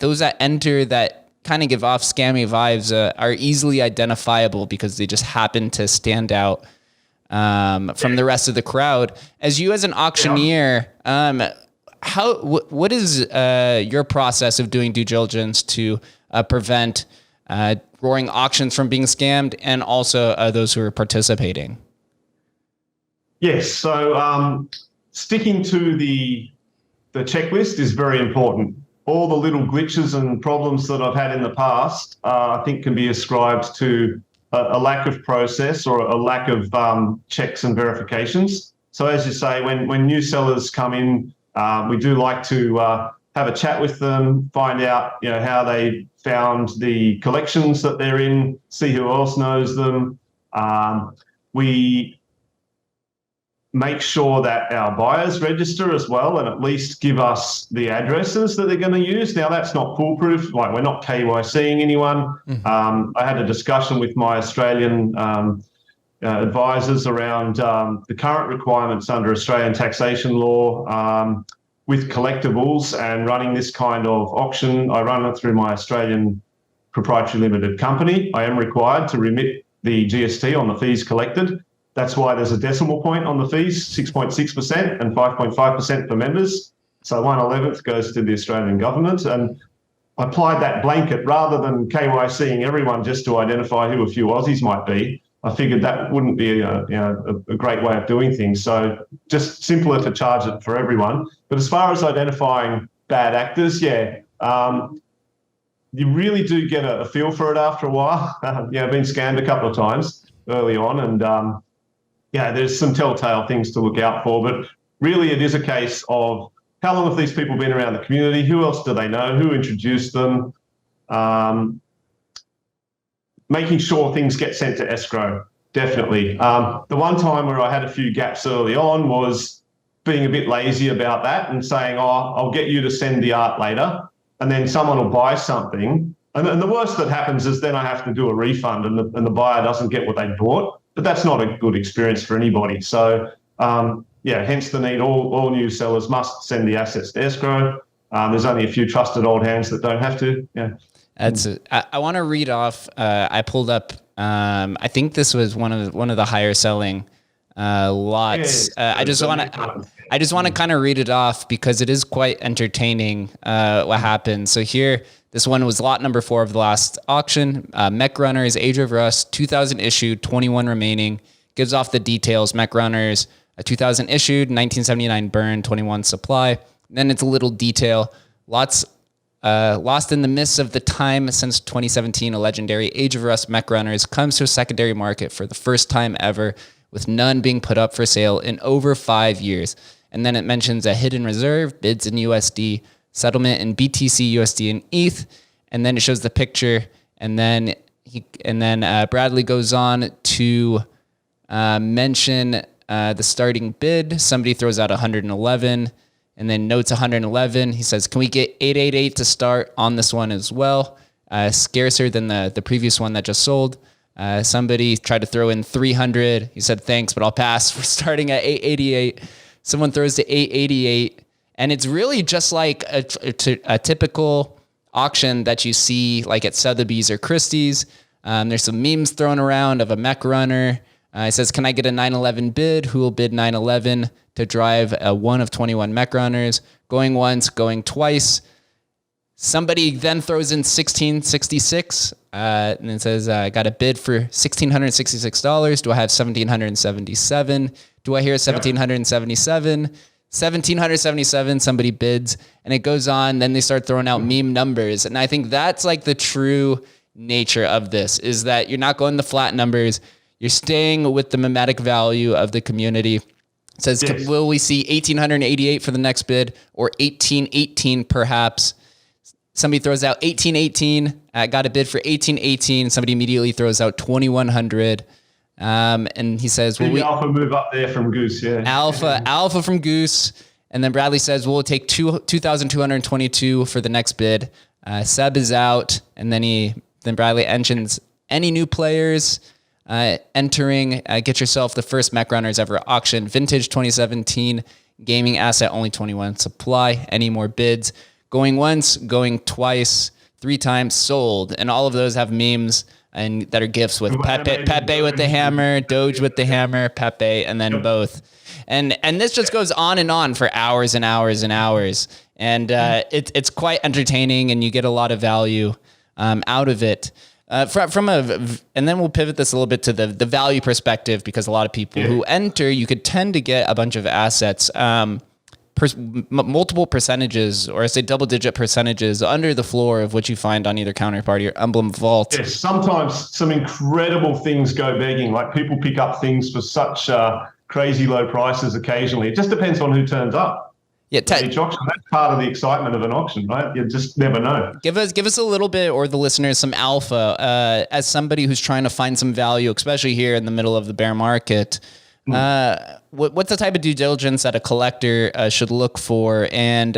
those that enter that kind of give off scammy vibes are easily identifiable because they just happen to stand out from the rest of the crowd. As you, as an auctioneer, what is your process of doing due diligence to prevent roaring auctions from being scammed, and also those who are participating? Yes, so sticking to the checklist is very important. All the little glitches and problems that I've had in the past, I think, can be ascribed to a lack of process or a lack of checks and verifications. So as you say, when new sellers come in, we do like to have a chat with them, find out how they found the collections that they're in, see who else knows them. We make sure that our buyers register as well, and at least give us the addresses that they're going to use. Now, that's not foolproof. Like, we're not KYCing anyone. Mm-hmm. I had a discussion with my Australian advisors around the current requirements under Australian taxation law with collectibles and running this kind of auction. I run it through my Australian proprietary limited company. I am required to remit the GST on the fees collected. That's why there's a decimal point on the fees, 6.6% and 5.5% for members. So 1/11th goes to the Australian government. And I applied that blanket rather than KYCing everyone just to identify who a few Aussies might be. I figured that wouldn't be a great way of doing things. So just simpler to charge it for everyone. But as far as identifying bad actors, you really do get a feel for it after a while. I've been scammed a couple of times early on, and there's some telltale things to look out for. But really, it is a case of how long have these people been around the community? Who else do they know? Who introduced them? Making sure things get sent to escrow, definitely. The one time where I had a few gaps early on was being a bit lazy about that and saying, I'll get you to send the art later, and then someone will buy something. And the worst that happens is then I have to do a refund, and the buyer doesn't get what they bought. But that's not a good experience for anybody. So, hence the need. All new sellers must send the assets to escrow. There's only a few trusted old hands that don't have to. Yeah. I want to read off. I pulled up. I think this was one of the higher selling lots. I just want to kind of read it off because it is quite entertaining what happened. So here, this one was lot number 4 of the last auction. Mech Runners, Age of Rust, 2000 issued, 21 remaining. Gives off the details. Mech Runners, a 2000 issued, 1979 burn, 21 supply. Then it's a little detail. Lost in the mists of the time since 2017, a legendary Age of Rust mech runners comes to a secondary market for the first time ever, with none being put up for sale in over 5 years. And then it mentions a hidden reserve, bids in USD, settlement in BTC, USD, and ETH. And then it shows the picture. And then Bradley goes on to mention the starting bid. Somebody throws out 111 and then notes 111. He says, can we get 888 to start on this one as well? Scarcer than the previous one that just sold. Somebody tried to throw in 300. He said, thanks, but I'll pass. We're starting at 888. Someone throws to 888. And it's really just like a typical auction that you see like at Sotheby's or Christie's. There's some memes thrown around of a mech runner. It says, can I get a 911 bid? Who will bid 911 to drive a one of 21 mech runners? Going once, going twice. Somebody then throws in 1666 and it says, I got a bid for $1,666. Do I have 1,777? Do I hear 1,777? 1,777, somebody bids, and it goes on. Then they start throwing out meme numbers. And I think that's like the true nature of this, is that you're not going the flat numbers. You're staying with the mimetic value of the community. It says, yes. Will we see 1,888 for the next bid or 1,818 perhaps? Somebody throws out 1,818. Got a bid for 1,818. Somebody immediately throws out 2,100. And he says, well, alpha move up there from Goose, yeah. Alpha from Goose. And then Bradley says, we'll take 2,222 for the next bid. Seb is out. And then Bradley mentions any new players entering. Get yourself the first mech runners ever auction. Vintage 2017 gaming asset, only 21 supply. Any more bids? Going once, going twice, 3 times, sold. And all of those have memes and that are gifts with Pepe with the hammer, Doge with the hammer, Pepe, and then both. And this just goes on and on for hours and hours and hours. And it's quite entertaining, and you get a lot of value out of it. And then we'll pivot this a little bit to the value perspective, because a lot of people who enter, you could tend to get a bunch of assets, multiple percentages, or I say double-digit percentages under the floor of what you find on either Counterparty or Emblem Vault. Yes, sometimes some incredible things go begging. Like people pick up things for such crazy low prices occasionally. It just depends on who turns up. Yeah, each auction. That's part of the excitement of an auction, right? You just never know. Give us a little bit, or the listeners, some alpha. As somebody who's trying to find some value, especially here in the middle of the bear market. What's the type of due diligence that a collector should look for? And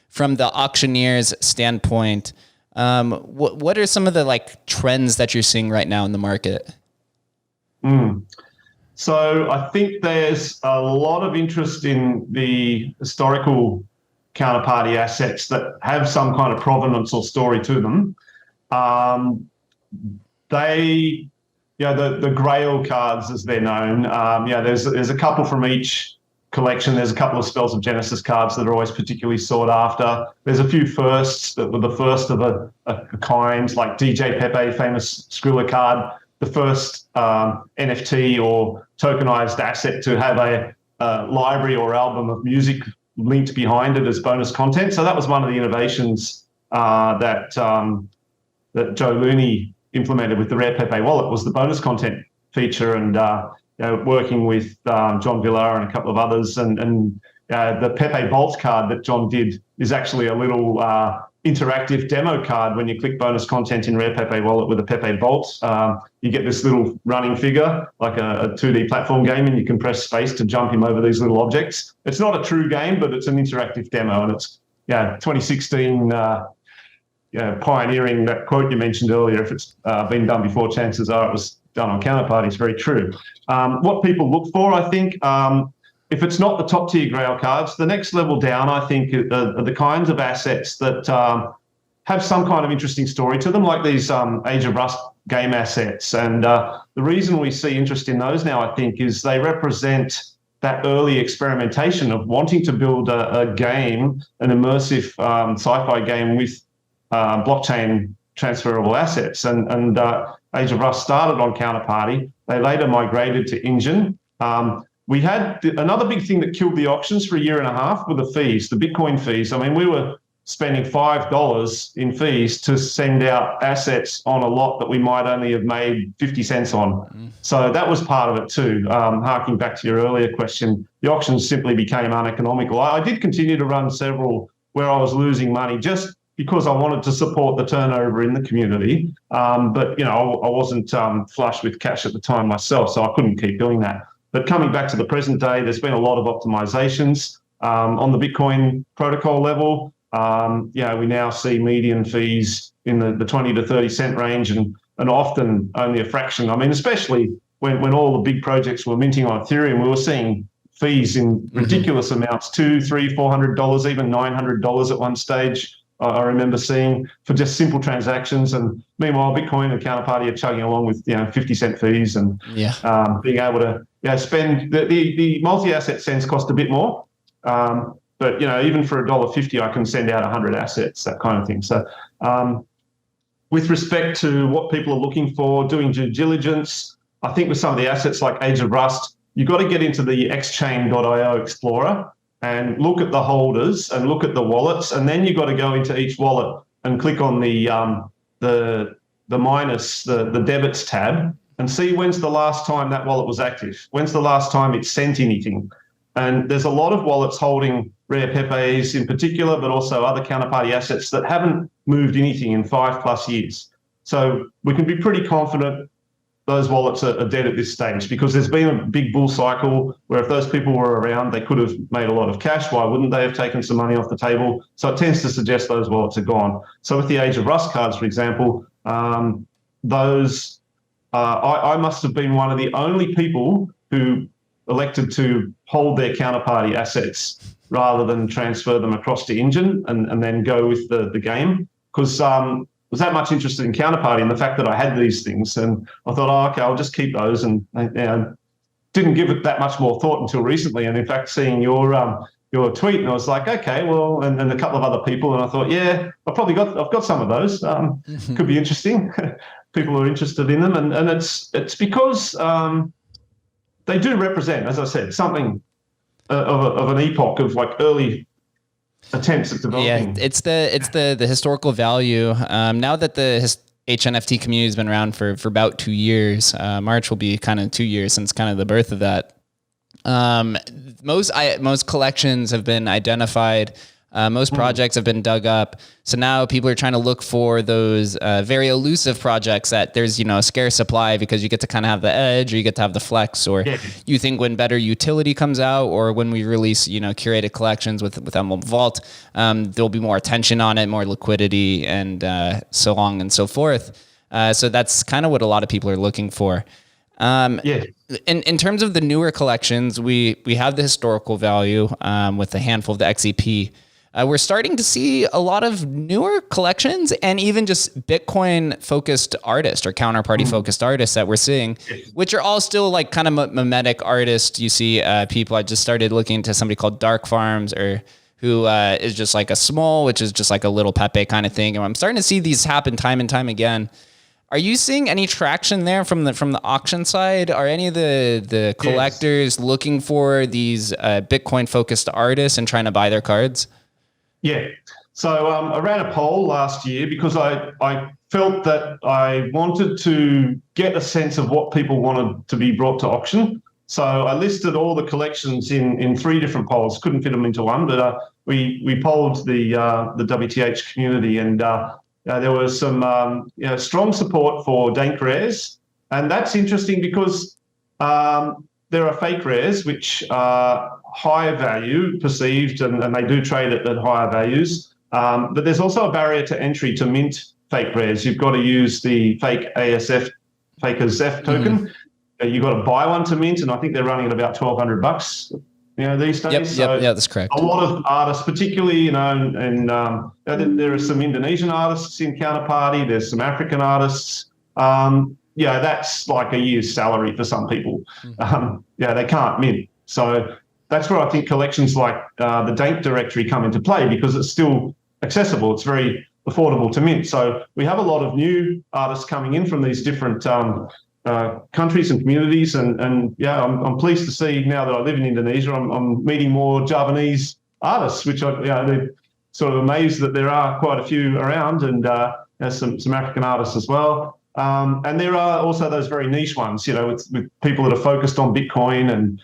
from the auctioneer's standpoint, what are some of the like trends that you're seeing right now in the market? So I think there's a lot of interest in the historical counterparty assets that have some kind of provenance or story to them. The Grail cards, as they're known. There's a couple from each collection. There's a couple of Spells of Genesis cards that are always particularly sought after. There's a few firsts that were the first of a kind, like DJ Pepe, famous Skrilla card, the first NFT or tokenized asset to have a library or album of music linked behind it as bonus content. So that was one of the innovations that Joe Looney implemented with the Rare Pepe wallet, was the bonus content feature, and working with John Villar and a couple of others, and the Pepe Vault card that John did is actually a little interactive demo card. When you click bonus content in Rare Pepe wallet with a Pepe Vault, you get this little running figure like a 2D platform game, and you can press space to jump him over these little objects. It's not a true game, but it's an interactive demo, and it's 2016 pioneering that quote you mentioned earlier. If it's been done before, chances are it was done on Counterparty. It's very true. What people look for, I think, if it's not the top tier Grail cards, the next level down, I think, are the kinds of assets that have some kind of interesting story to them, like these Age of Rust game assets. And the reason we see interest in those now, I think, is they represent that early experimentation of wanting to build a game, an immersive sci-fi game with blockchain transferable assets. And Age of Rust started on Counterparty. They later migrated to Engine. we had another big thing that killed the auctions for a year and a half were the fees, the Bitcoin fees. I mean, we were spending $5 in fees to send out assets on a lot that we might only have made 50 cents on. So that was part of it too. Harking back to your earlier question, the auctions simply became uneconomical. I did continue to run several where I was losing money just because I wanted to support the turnover in the community. But, I wasn't flush with cash at the time myself, so I couldn't keep doing that. But coming back to the present day, there's been a lot of optimizations on the Bitcoin protocol level. We now see median fees in the 20 to 30 cent range and often only a fraction. I mean, especially when all the big projects were minting on Ethereum, we were seeing fees in ridiculous amounts, $200, $300, $400, even $900 at one stage. I remember seeing for just simple transactions, and meanwhile, Bitcoin and Counterparty are chugging along with 50-cent fees and being able to spend the multi-asset sends cost a bit more, but even for $1.50, I can send out 100 assets, that kind of thing. So, with respect to what people are looking for, doing due diligence, I think with some of the assets like Age of Rust, you've got to get into the xchain.io Explorer and look at the holders and look at the wallets, and then you've got to go into each wallet and click on the minus, the debits tab, and see when's the last time that wallet was active. When's the last time it sent anything? And there's a lot of wallets holding Rare Pepes in particular, but also other counterparty assets that haven't moved anything in 5+ years. So we can be pretty confident those wallets are dead at this stage, because there's been a big bull cycle where if those people were around, they could have made a lot of cash. Why wouldn't they have taken some money off the table? So it tends to suggest those wallets are gone. So with the Age of Rust cards, for example, those I must have been one of the only people who elected to hold their counterparty assets rather than transfer them across to Engine and then go with the game, because was that much interested in counterparty and the fact that I had these things, and I thought, okay, I'll just keep those, and didn't give it that much more thought until recently. And in fact, seeing your tweet, and I was like, okay, well, and a couple of other people, and I thought, yeah, I've got some of those. Could be interesting. People are interested in them, and it's because they do represent, as I said, something of an epoch of like early attempts at developing. Yeah, it's the historical value. Now that the HNFT community has been around for about 2 years, March will be kind of 2 years since kind of the birth of that. Most collections have been identified. Most projects have been dug up. So now people are trying to look for those very elusive projects that there's, a scarce supply, because you get to kind of have the edge, or you get to have the flex, or you think when better utility comes out, or when we release, curated collections with Emerald Vault, there'll be more attention on it, more liquidity, and so on and so forth. So that's kind of what a lot of people are looking for. In terms of the newer collections, we have the historical value with a handful of the XEP. We're starting to see a lot of newer collections, and even just Bitcoin-focused artists or counterparty-focused artists that we're seeing, which are all still like kind of mimetic artists. You see people. I just started looking into somebody called Dark Farms, or who is just like a small, which is just like a little Pepe kind of thing. And I'm starting to see these happen time and time again. Are you seeing any traction there from the auction side? Are any of the collectors looking for these Bitcoin-focused artists and trying to buy their cards? Yeah. So I ran a poll last year because I felt that I wanted to get a sense of what people wanted to be brought to auction. So I listed all the collections in 3 different polls. Couldn't fit them into one, but we polled the WTH community, and there was some strong support for dank rares, and that's interesting because there are fake rares which are higher value perceived, and they do trade at higher values. But there's also a barrier to entry to mint fake rares. You've got to use the fake ASF, fake ASF token. You've got to buy one to mint, and I think they're running at about $1,200. These days. Yep, that's correct. A lot of artists, particularly, and there are some Indonesian artists in Counterparty. There's some African artists. That's like a year's salary for some people. They can't mint. So that's where I think collections like the Dank directory come into play, because it's still accessible. It's very affordable to mint. So we have a lot of new artists coming in from these different countries and communities. And yeah, I'm pleased to see now that I live in Indonesia, I'm meeting more Javanese artists, which they're sort of amazed that there are quite a few around, and there's some African artists as well. And there are also those very niche ones, with people that are focused on Bitcoin, and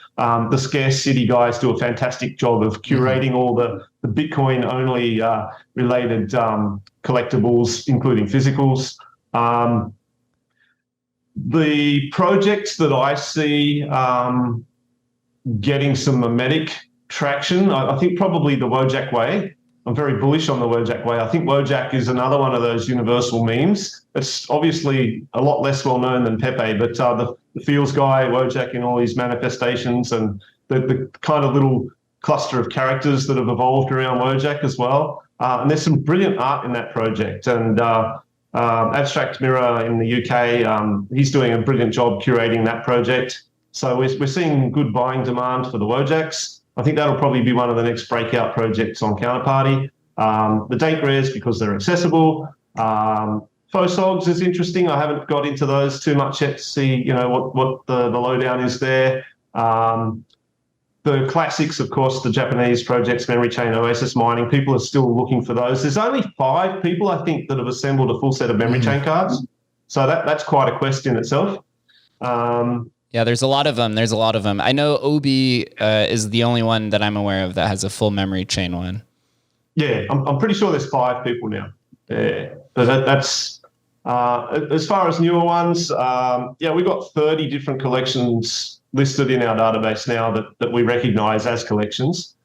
the Scarce City guys do a fantastic job of curating all the Bitcoin only related collectibles, including physicals. The projects that I see getting some mimetic traction, I think probably the Wojak way. I'm very bullish on the Wojak way. I think Wojak is another one of those universal memes. It's obviously a lot less well known than Pepe, but the feels guy, Wojak, in all his manifestations, and the kind of little cluster of characters that have evolved around Wojak as well. And there's some brilliant art in that project. And Abstract Mirror in the UK, he's doing a brilliant job curating that project. So we're seeing good buying demand for the Wojaks. I think that'll probably be one of the next breakout projects on Counterparty. The date rares, because they're accessible. Fosogs is interesting. I haven't got into those too much yet to see, what the lowdown is there. The classics, of course, the Japanese projects, Memory Chain, Oasis Mining, people are still looking for those. There's only 5 people, I think, that have assembled a full set of Memory Chain cards. So that's quite a quest in itself. Yeah, there's a lot of them. I know Obi is the only one that I'm aware of that has a full Memory Chain one. Yeah, I'm pretty sure there's 5 people now. Yeah, but that's as far as newer ones. We've got 30 different collections listed in our database now that we recognise as collections.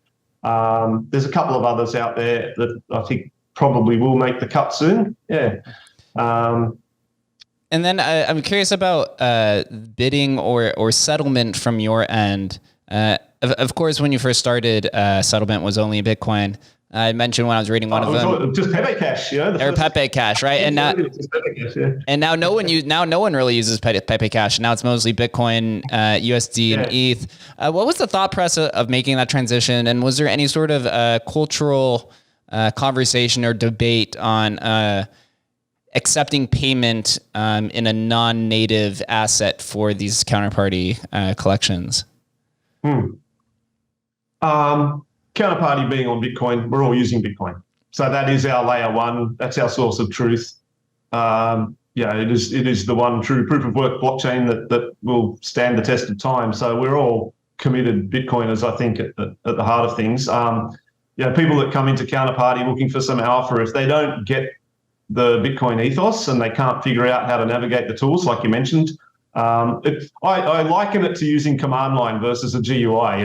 There's a couple of others out there that I think probably will make the cut soon. Yeah. And then I'm curious about bidding or settlement from your end. Of course, when you first started, settlement was only Bitcoin. I mentioned when I was reading one of them, just Pepe Cash, or Pepe Cash, right? And now, no one really uses Pepe Cash. Now it's mostly Bitcoin, USD, and ETH. What was the thought process of making that transition? And was there any sort of cultural conversation or debate on accepting payment in a non-native asset for these counterparty collections? Counterparty being on Bitcoin, we're all using Bitcoin. So that is our layer one. That's our source of truth. It is the one true proof of work blockchain that will stand the test of time. So we're all committed Bitcoiners, I think, at the heart of things. People that come into Counterparty looking for some alpha, if they don't get the Bitcoin ethos and they can't figure out how to navigate the tools, like you mentioned, I liken it to using command line versus a GUI.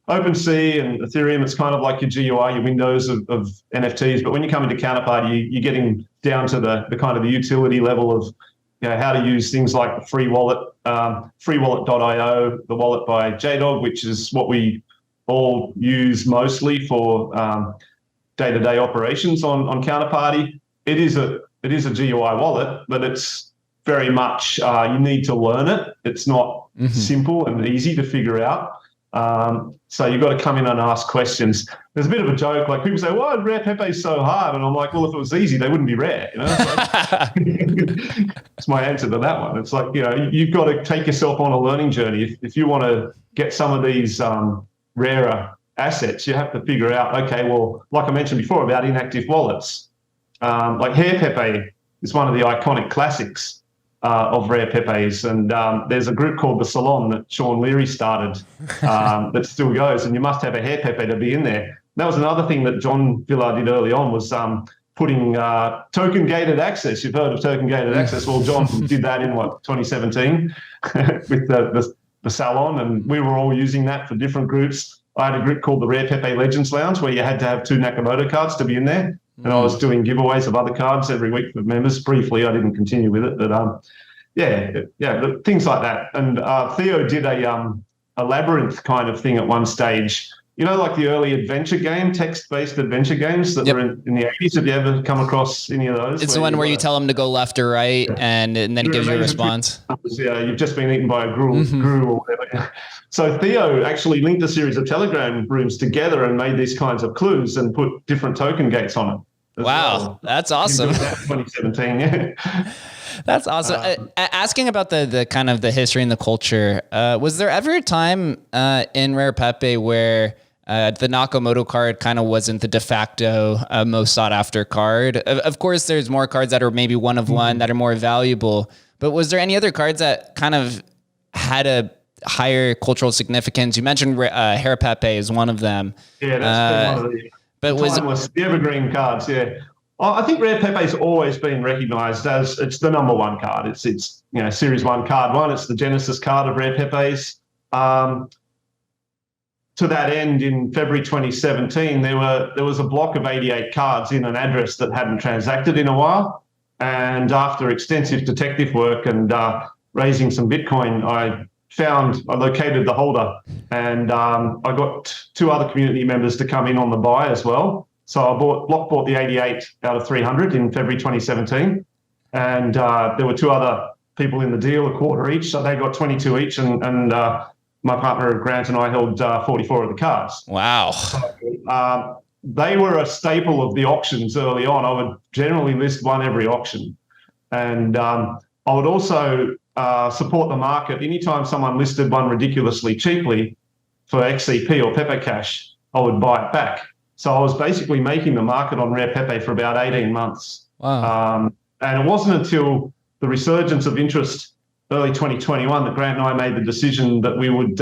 OpenSea and Ethereum, it's kind of like your GUI, your windows of NFTs. But when you come into Counterparty, you're getting down to the kind of the utility level of how to use things like the free wallet, freewallet.io, the wallet by JDog, which is what we all use mostly for day-to-day operations on Counterparty. It is a GUI wallet, but it's very much you need to learn it. It's not simple and easy to figure out. So you've got to come in and ask questions. There's a bit of a joke, like people say, "Why rare Pepe is so hard?" And I'm like, "Well, if it was easy, they wouldn't be rare." It's my answer to that one. It's like, you've got to take yourself on a learning journey. If you want to get some of these rarer assets, you have to figure out, okay, well, like I mentioned before about inactive wallets, like Hair Pepe is one of the iconic classics of rare Pepes, and there's a group called the Salon that Sean Leary started that still goes, and you must have a Hair Pepe to be in there. That was another thing that John Villar did early on, was putting token gated access. You've heard of token gated access. Well, John did that in 2017 with the Salon, and we were all using that for different groups. I had a group called the Rare Pepe Legends Lounge where you had to have 2 Nakamoto cards to be in there. And I was doing giveaways of other cards every week for members. Briefly, I didn't continue with it, but but things like that. And Theo did a labyrinth kind of thing at one stage. Like the early adventure game, text-based adventure games that were in the 80s. Have you ever come across any of those? It's the one where you tell them to go left or right, and then it gives you a response. Yeah, you've just been eaten by a gru or whatever. So Theo actually linked a series of Telegram rooms together and made these kinds of clues and put different token gates on it. Wow, that's awesome. 2017, yeah. That's awesome. Asking about the kind of the history and the culture, was there ever a time in Rare Pepe where the Nakamoto card kind of wasn't the de facto most sought after card? Of course, there's more cards that are maybe one of one that are more valuable, but was there any other cards that kind of had a higher cultural significance? You mentioned Rare Pepe is one of them. Yeah, that's been one of the timeless, the evergreen cards. Yeah. I think Rare Pepe's always been recognised as it's the number one card. It's Series 1 card one. It's the Genesis card of Rare Pepe's. To that end, in February 2017, there was a block of 88 cards in an address that hadn't transacted in a while. And after extensive detective work and raising some Bitcoin, I located the holder, and I got 2 other community members to come in on the buy as well. So I bought the 88 out of 300 in February 2017, and there were 2 other people in the deal, a quarter each, so they got 22 each, and my partner Grant and I held 44 of the cards. Wow. So, they were a staple of the auctions early on. I would generally list one every auction, and I would also support the market. Anytime someone listed one ridiculously cheaply for XCP or Pepe Cash, I would buy it back. So I was basically making the market on Rare Pepe for about 18 months. Wow. And it wasn't until the resurgence of interest early 2021 that Grant and I made the decision that we would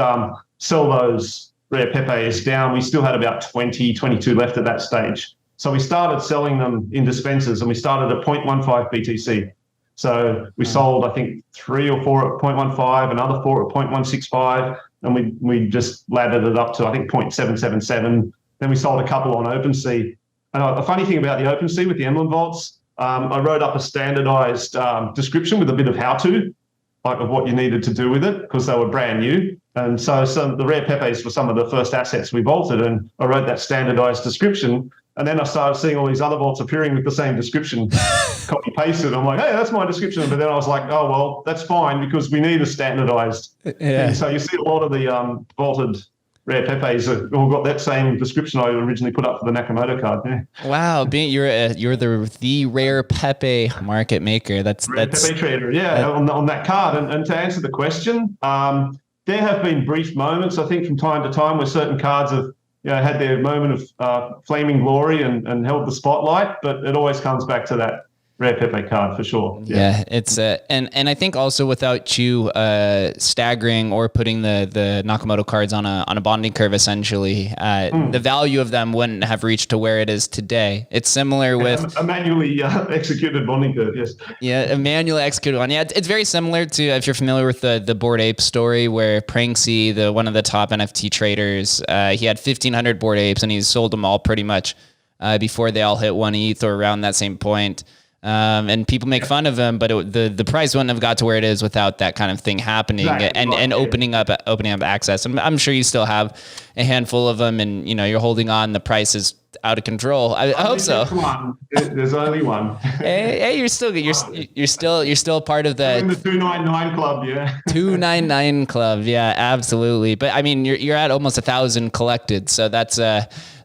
sell those Rare Pepes down. We still had about 22 left at that stage. So we started selling them in dispensers, and we started at 0.15 BTC. So we sold, I think, 3 or 4 at 0.15, another 4 at 0.165, and we just laddered it up to, I think, 0.777. Then we sold a couple on OpenSea. And the funny thing about the OpenSea with the emblem vaults, I wrote up a standardized description with a bit of how-to, like of what you needed to do with it, because they were brand new. And so the Rare Pepes were some of the first assets we vaulted, and I wrote that standardized description. And then I started seeing all these other vaults appearing with the same description, copy pasted. I'm like, hey, that's my description. But then I was like, oh, well, that's fine, because we need a standardized. Yeah. So you see a lot of the vaulted Rare Pepes all got that same description I originally put up for the Nakamoto card. Yeah. Wow, you're the Rare Pepe market maker. That's Pepe trader. Yeah, on that card. And to answer the question, there have been brief moments, I think, from time to time, where certain cards have had their moment of flaming glory and held the spotlight, but it always comes back to that Rare Pepe card for sure. Yeah, it's and I think also without you staggering or putting the Nakamoto cards on a bonding curve, essentially, the value of them wouldn't have reached to where it is today. It's similar with a manually executed bonding curve. Yes. Yeah, a manually executed one. Yeah, it's very similar to, if you're familiar with the Bored Ape story, where Pranksy, one of the top NFT traders, he had 1,500 Bored Apes, and he sold them all pretty much before they all hit 1 ETH or around that same point. And people make fun of him, but the price wouldn't have got to where it is without that kind of thing happening. Exactly. and opening up access. I'm sure you still have a handful of them, and you're holding on. The price is out of control. I hope so. There's only one. hey, you're still part of the in the 299 club. Yeah. 299 club. Yeah, absolutely. But I mean, you're at almost 1,000 collected, so that's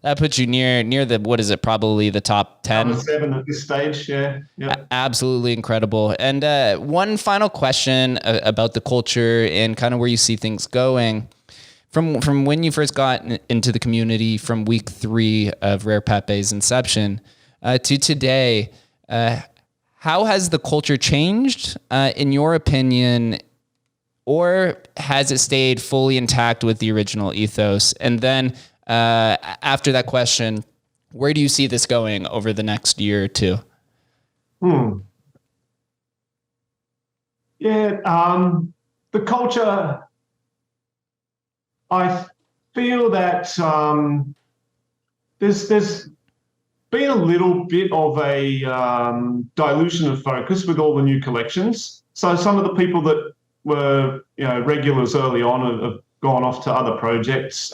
that puts you near the, what is it, probably the top 10? Number 7 at this stage, yeah. Absolutely incredible. And one final question about the culture and kind of where you see things going. From when you first got into the community, from week 3 of Rare Pepe's inception to today, how has the culture changed, in your opinion, or has it stayed fully intact with the original ethos? And then after that question, where do you see this going over the next year or two? Yeah, the culture, I feel that there's been a little bit of a dilution of focus with all the new collections. So some of the people that were regulars early on have gone off to other projects.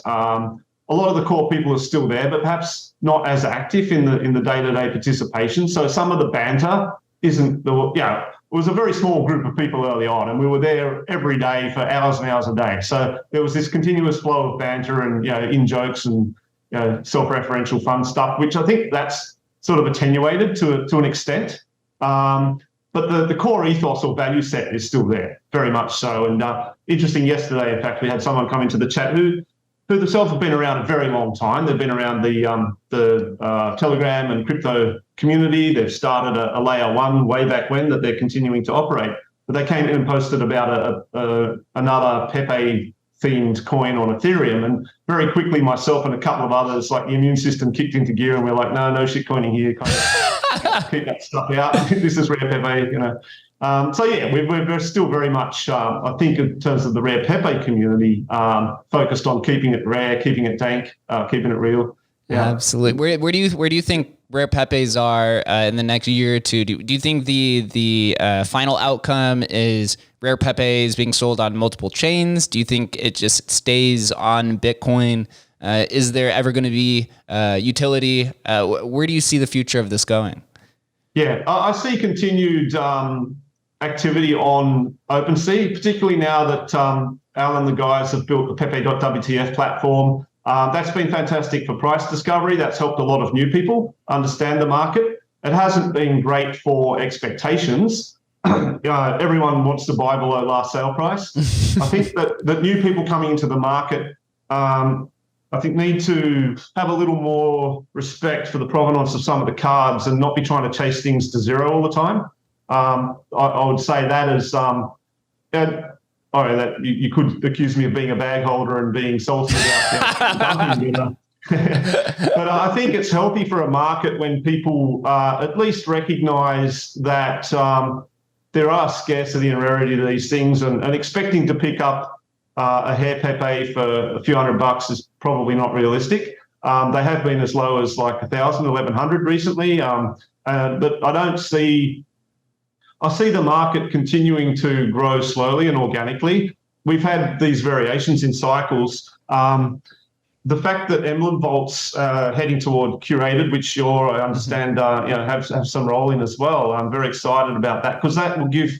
A lot of the core people are still there, but perhaps not as active in the day-to-day participation. So some of the banter isn't it was a very small group of people early on, and we were there every day for hours and hours a day. So there was this continuous flow of banter and in jokes and self-referential fun stuff, which I think that's sort of attenuated to an extent. But but the core ethos or value set is still there, very much so. And interesting, yesterday, in fact, we had someone come into the chat who themselves have been around a very long time. They've been around the Telegram and crypto community. They've started a layer one way back when that they're continuing to operate. But they came in and posted about another Pepe themed coin on Ethereum, and very quickly myself and a couple of others, like the immune system kicked into gear, and we're like, no shit coining here, kind of keep that stuff out. This is Rare Pepe, you know. So yeah, we're still very much, I think, in terms of the Rare Pepe community, focused on keeping it rare, keeping it dank, keeping it real. Yeah, absolutely. Where do you think Rare Pepes are in the next year or two? Do you think the final outcome is Rare Pepes being sold on multiple chains? Do you think it just stays on Bitcoin? Is there ever going to be utility? Where do you see the future of this going? Yeah, I see continued activity on OpenSea, particularly now that Al and the guys have built the Pepe.wtf platform. That's been fantastic for price discovery. That's helped a lot of new people understand the market. It hasn't been great for expectations. Everyone wants to buy below last sale price. I think that new people coming into the market, I think, need to have a little more respect for the provenance of some of the cards and not be trying to chase things to zero all the time. I would say that as that you could accuse me of being a bag holder and being salty about dumping, you know. But I think it's healthy for a market when people at least recognise that there are scarcity and rarity to these things, and expecting to pick up a hair Pepe for a few $100 is probably not realistic. They have been as low as like 1,000, 1,100 recently, but I see the market continuing to grow slowly and organically. We've had these variations in cycles. The fact that emblem vaults heading toward curated, which I understand, have some role in as well. I'm very excited about that, because that will give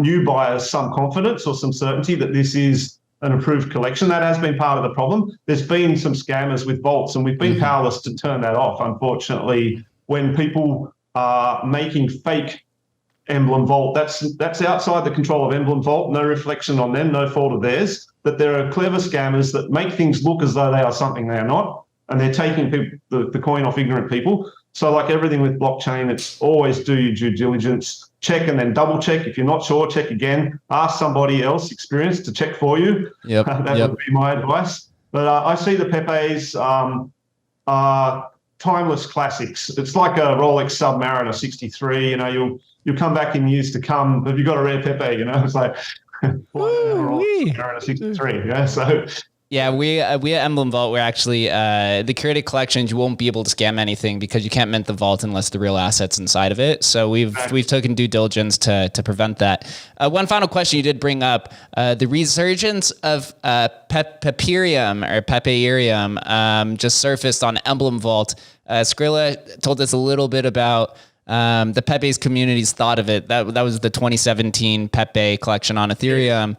new buyers some confidence or some certainty that this is an approved collection. That has been part of the problem. There's been some scammers with vaults, and we've been powerless to turn that off, unfortunately. When people are making fake emblem vault, that's outside the control of emblem vault. No reflection on them, no fault of theirs. But there are clever scammers that make things look as though they are something they are not, and they're taking the coin off ignorant people. So like everything with blockchain, it's always do your due diligence, check and then double check. If you're not sure, check again. Ask somebody else experienced to check for you. That would be my advice. But I see the Pepes are timeless classics. It's like a Rolex Submariner 63. You know, you'll come back in years to come. Have you got a Rare Pepe? You know, it's like Submariner 63. Yeah, so. Yeah, we at Emblem Vault, we're actually the curated collections. You won't be able to scam anything because you can't mint the vault unless the real assets inside of it. So we've taken due diligence to prevent that. One final question you did bring up: the resurgence of Peperium or Pepeirium just surfaced on Emblem Vault. Skrilla told us a little bit about the Pepe's community's thought of it. That was the 2017 Pepe collection on Ethereum.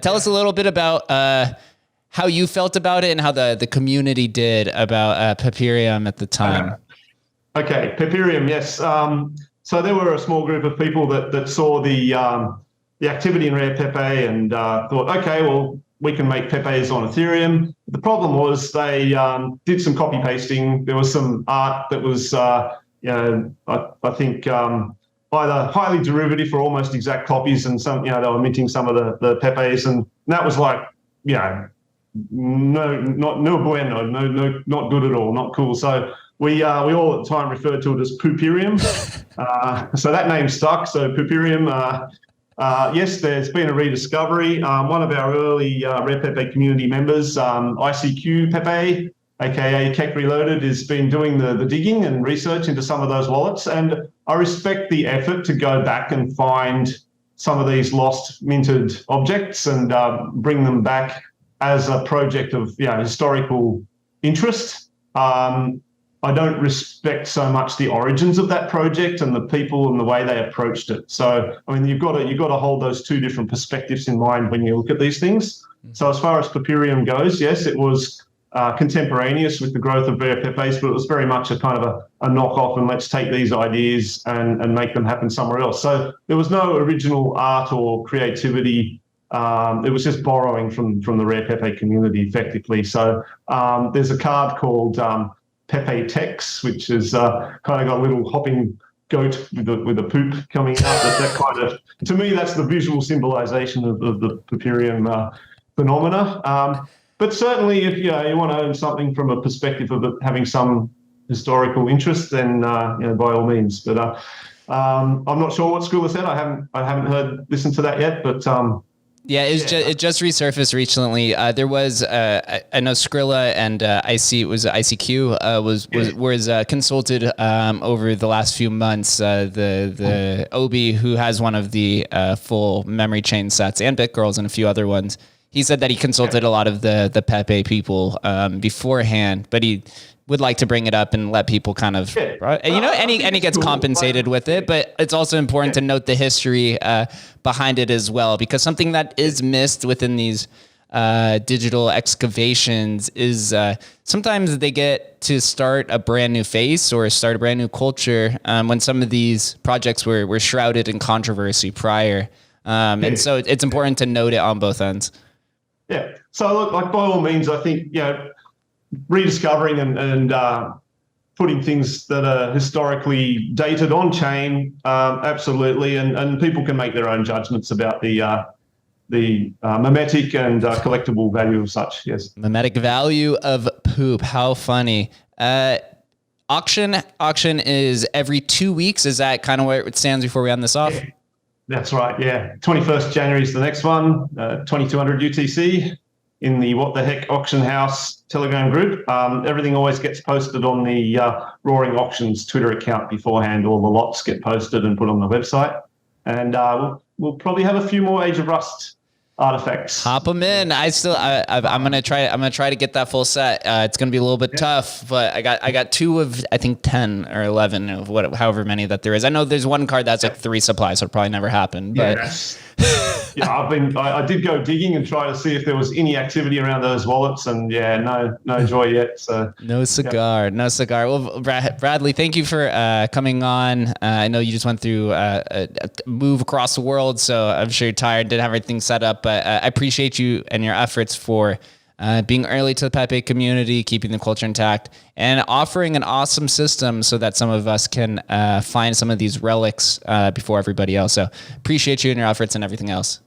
Tell us a little bit about how you felt about it and how the community did about Peperium at the time. Okay, Peperium, yes. So there were a small group of people that saw the activity in Rare Pepe and thought, okay, well, we can make Pepes on Ethereum. The problem was they did some copy pasting. There was some art that was, I think, either highly derivative or almost exact copies, and some, they were minting some of the Pepes, and that was like, no bueno, no, not good at all, not cool. So we all at the time referred to it as Pupirium. So that name stuck. So Pupirium. Yes, there's been a rediscovery. One of our early Rare Pepe community members, ICQ Pepe, aka Keck Reloaded, has been doing the digging and research into some of those wallets, and I respect the effort to go back and find some of these lost minted objects and bring them back as a project of historical interest. I don't respect so much the origins of that project and the people and the way they approached it. So, I mean, you've got to hold those two different perspectives in mind when you look at these things. So as far as Peperium goes, yes, it was contemporaneous with the growth of rare pepes, but it was very much a kind of a knockoff, and let's take these ideas and make them happen somewhere else. So there was no original art or creativity. It was just borrowing from the rare pepe community effectively. So there's a card called Pepe Tex, which is kind of got a little hopping goat with a poop coming out. That kind of, to me, that's the visual symbolization of the Puparium phenomena. But certainly, if you want to own something from a perspective of it having some historical interest, then by all means. But I'm not sure what Skrilla said. I haven't listened to that yet. But yeah, it just resurfaced recently. There was I know Skrilla and ICQ was consulted over the last few months. The Obi, who has one of the full memory chain sets, and BitGirls and a few other ones. He said that he consulted a lot of the Pepe people beforehand, but he would like to bring it up and let people kind of, and he gets compensated with it, but it's also important to note the history behind it as well, because something that is missed within these digital excavations is sometimes they get to start a brand new face or start a brand new culture when some of these projects were shrouded in controversy prior. And so it's important to note it on both ends. Yeah. So look, like by all means, I think, rediscovering and putting things that are historically dated on chain, absolutely, and people can make their own judgments about the mimetic and collectible value of such. Yes, mimetic value of poop. How funny. Auction is every 2 weeks. Is that kind of where it stands before we end this off? Yeah. That's right. Yeah, 21st January is the next one. 2200 UTC. In the What the Heck Auction House Telegram group. Everything always gets posted on the Roaring Auctions Twitter account beforehand. All the lots get posted and put on the website. And we'll probably have a few more Age of Rust artifacts. Hop them in. I'm gonna try to get that full set. It's gonna be a little bit tough, but I got 2 of, I think, 10 or 11 of however many that there is. I know there's one card that's like 3 supplies, so it'll probably never happen. But I did go digging and try to see if there was any activity around those wallets, and no joy yet. So no cigar. Well, Bradley, thank you for coming on. I know you just went through a move across the world, so I'm sure you're tired, didn't have everything set up, but I appreciate you and your efforts for being early to the Pepe community, keeping the culture intact, and offering an awesome system so that some of us can find some of these relics before everybody else. So appreciate you and your efforts and everything else.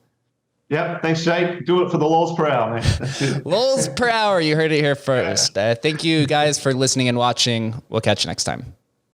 Yeah, thanks, Jake. Do it for the lols per hour, man. That's it. Lols per hour. You heard it here first. Thank you guys for listening and watching. We'll catch you next time.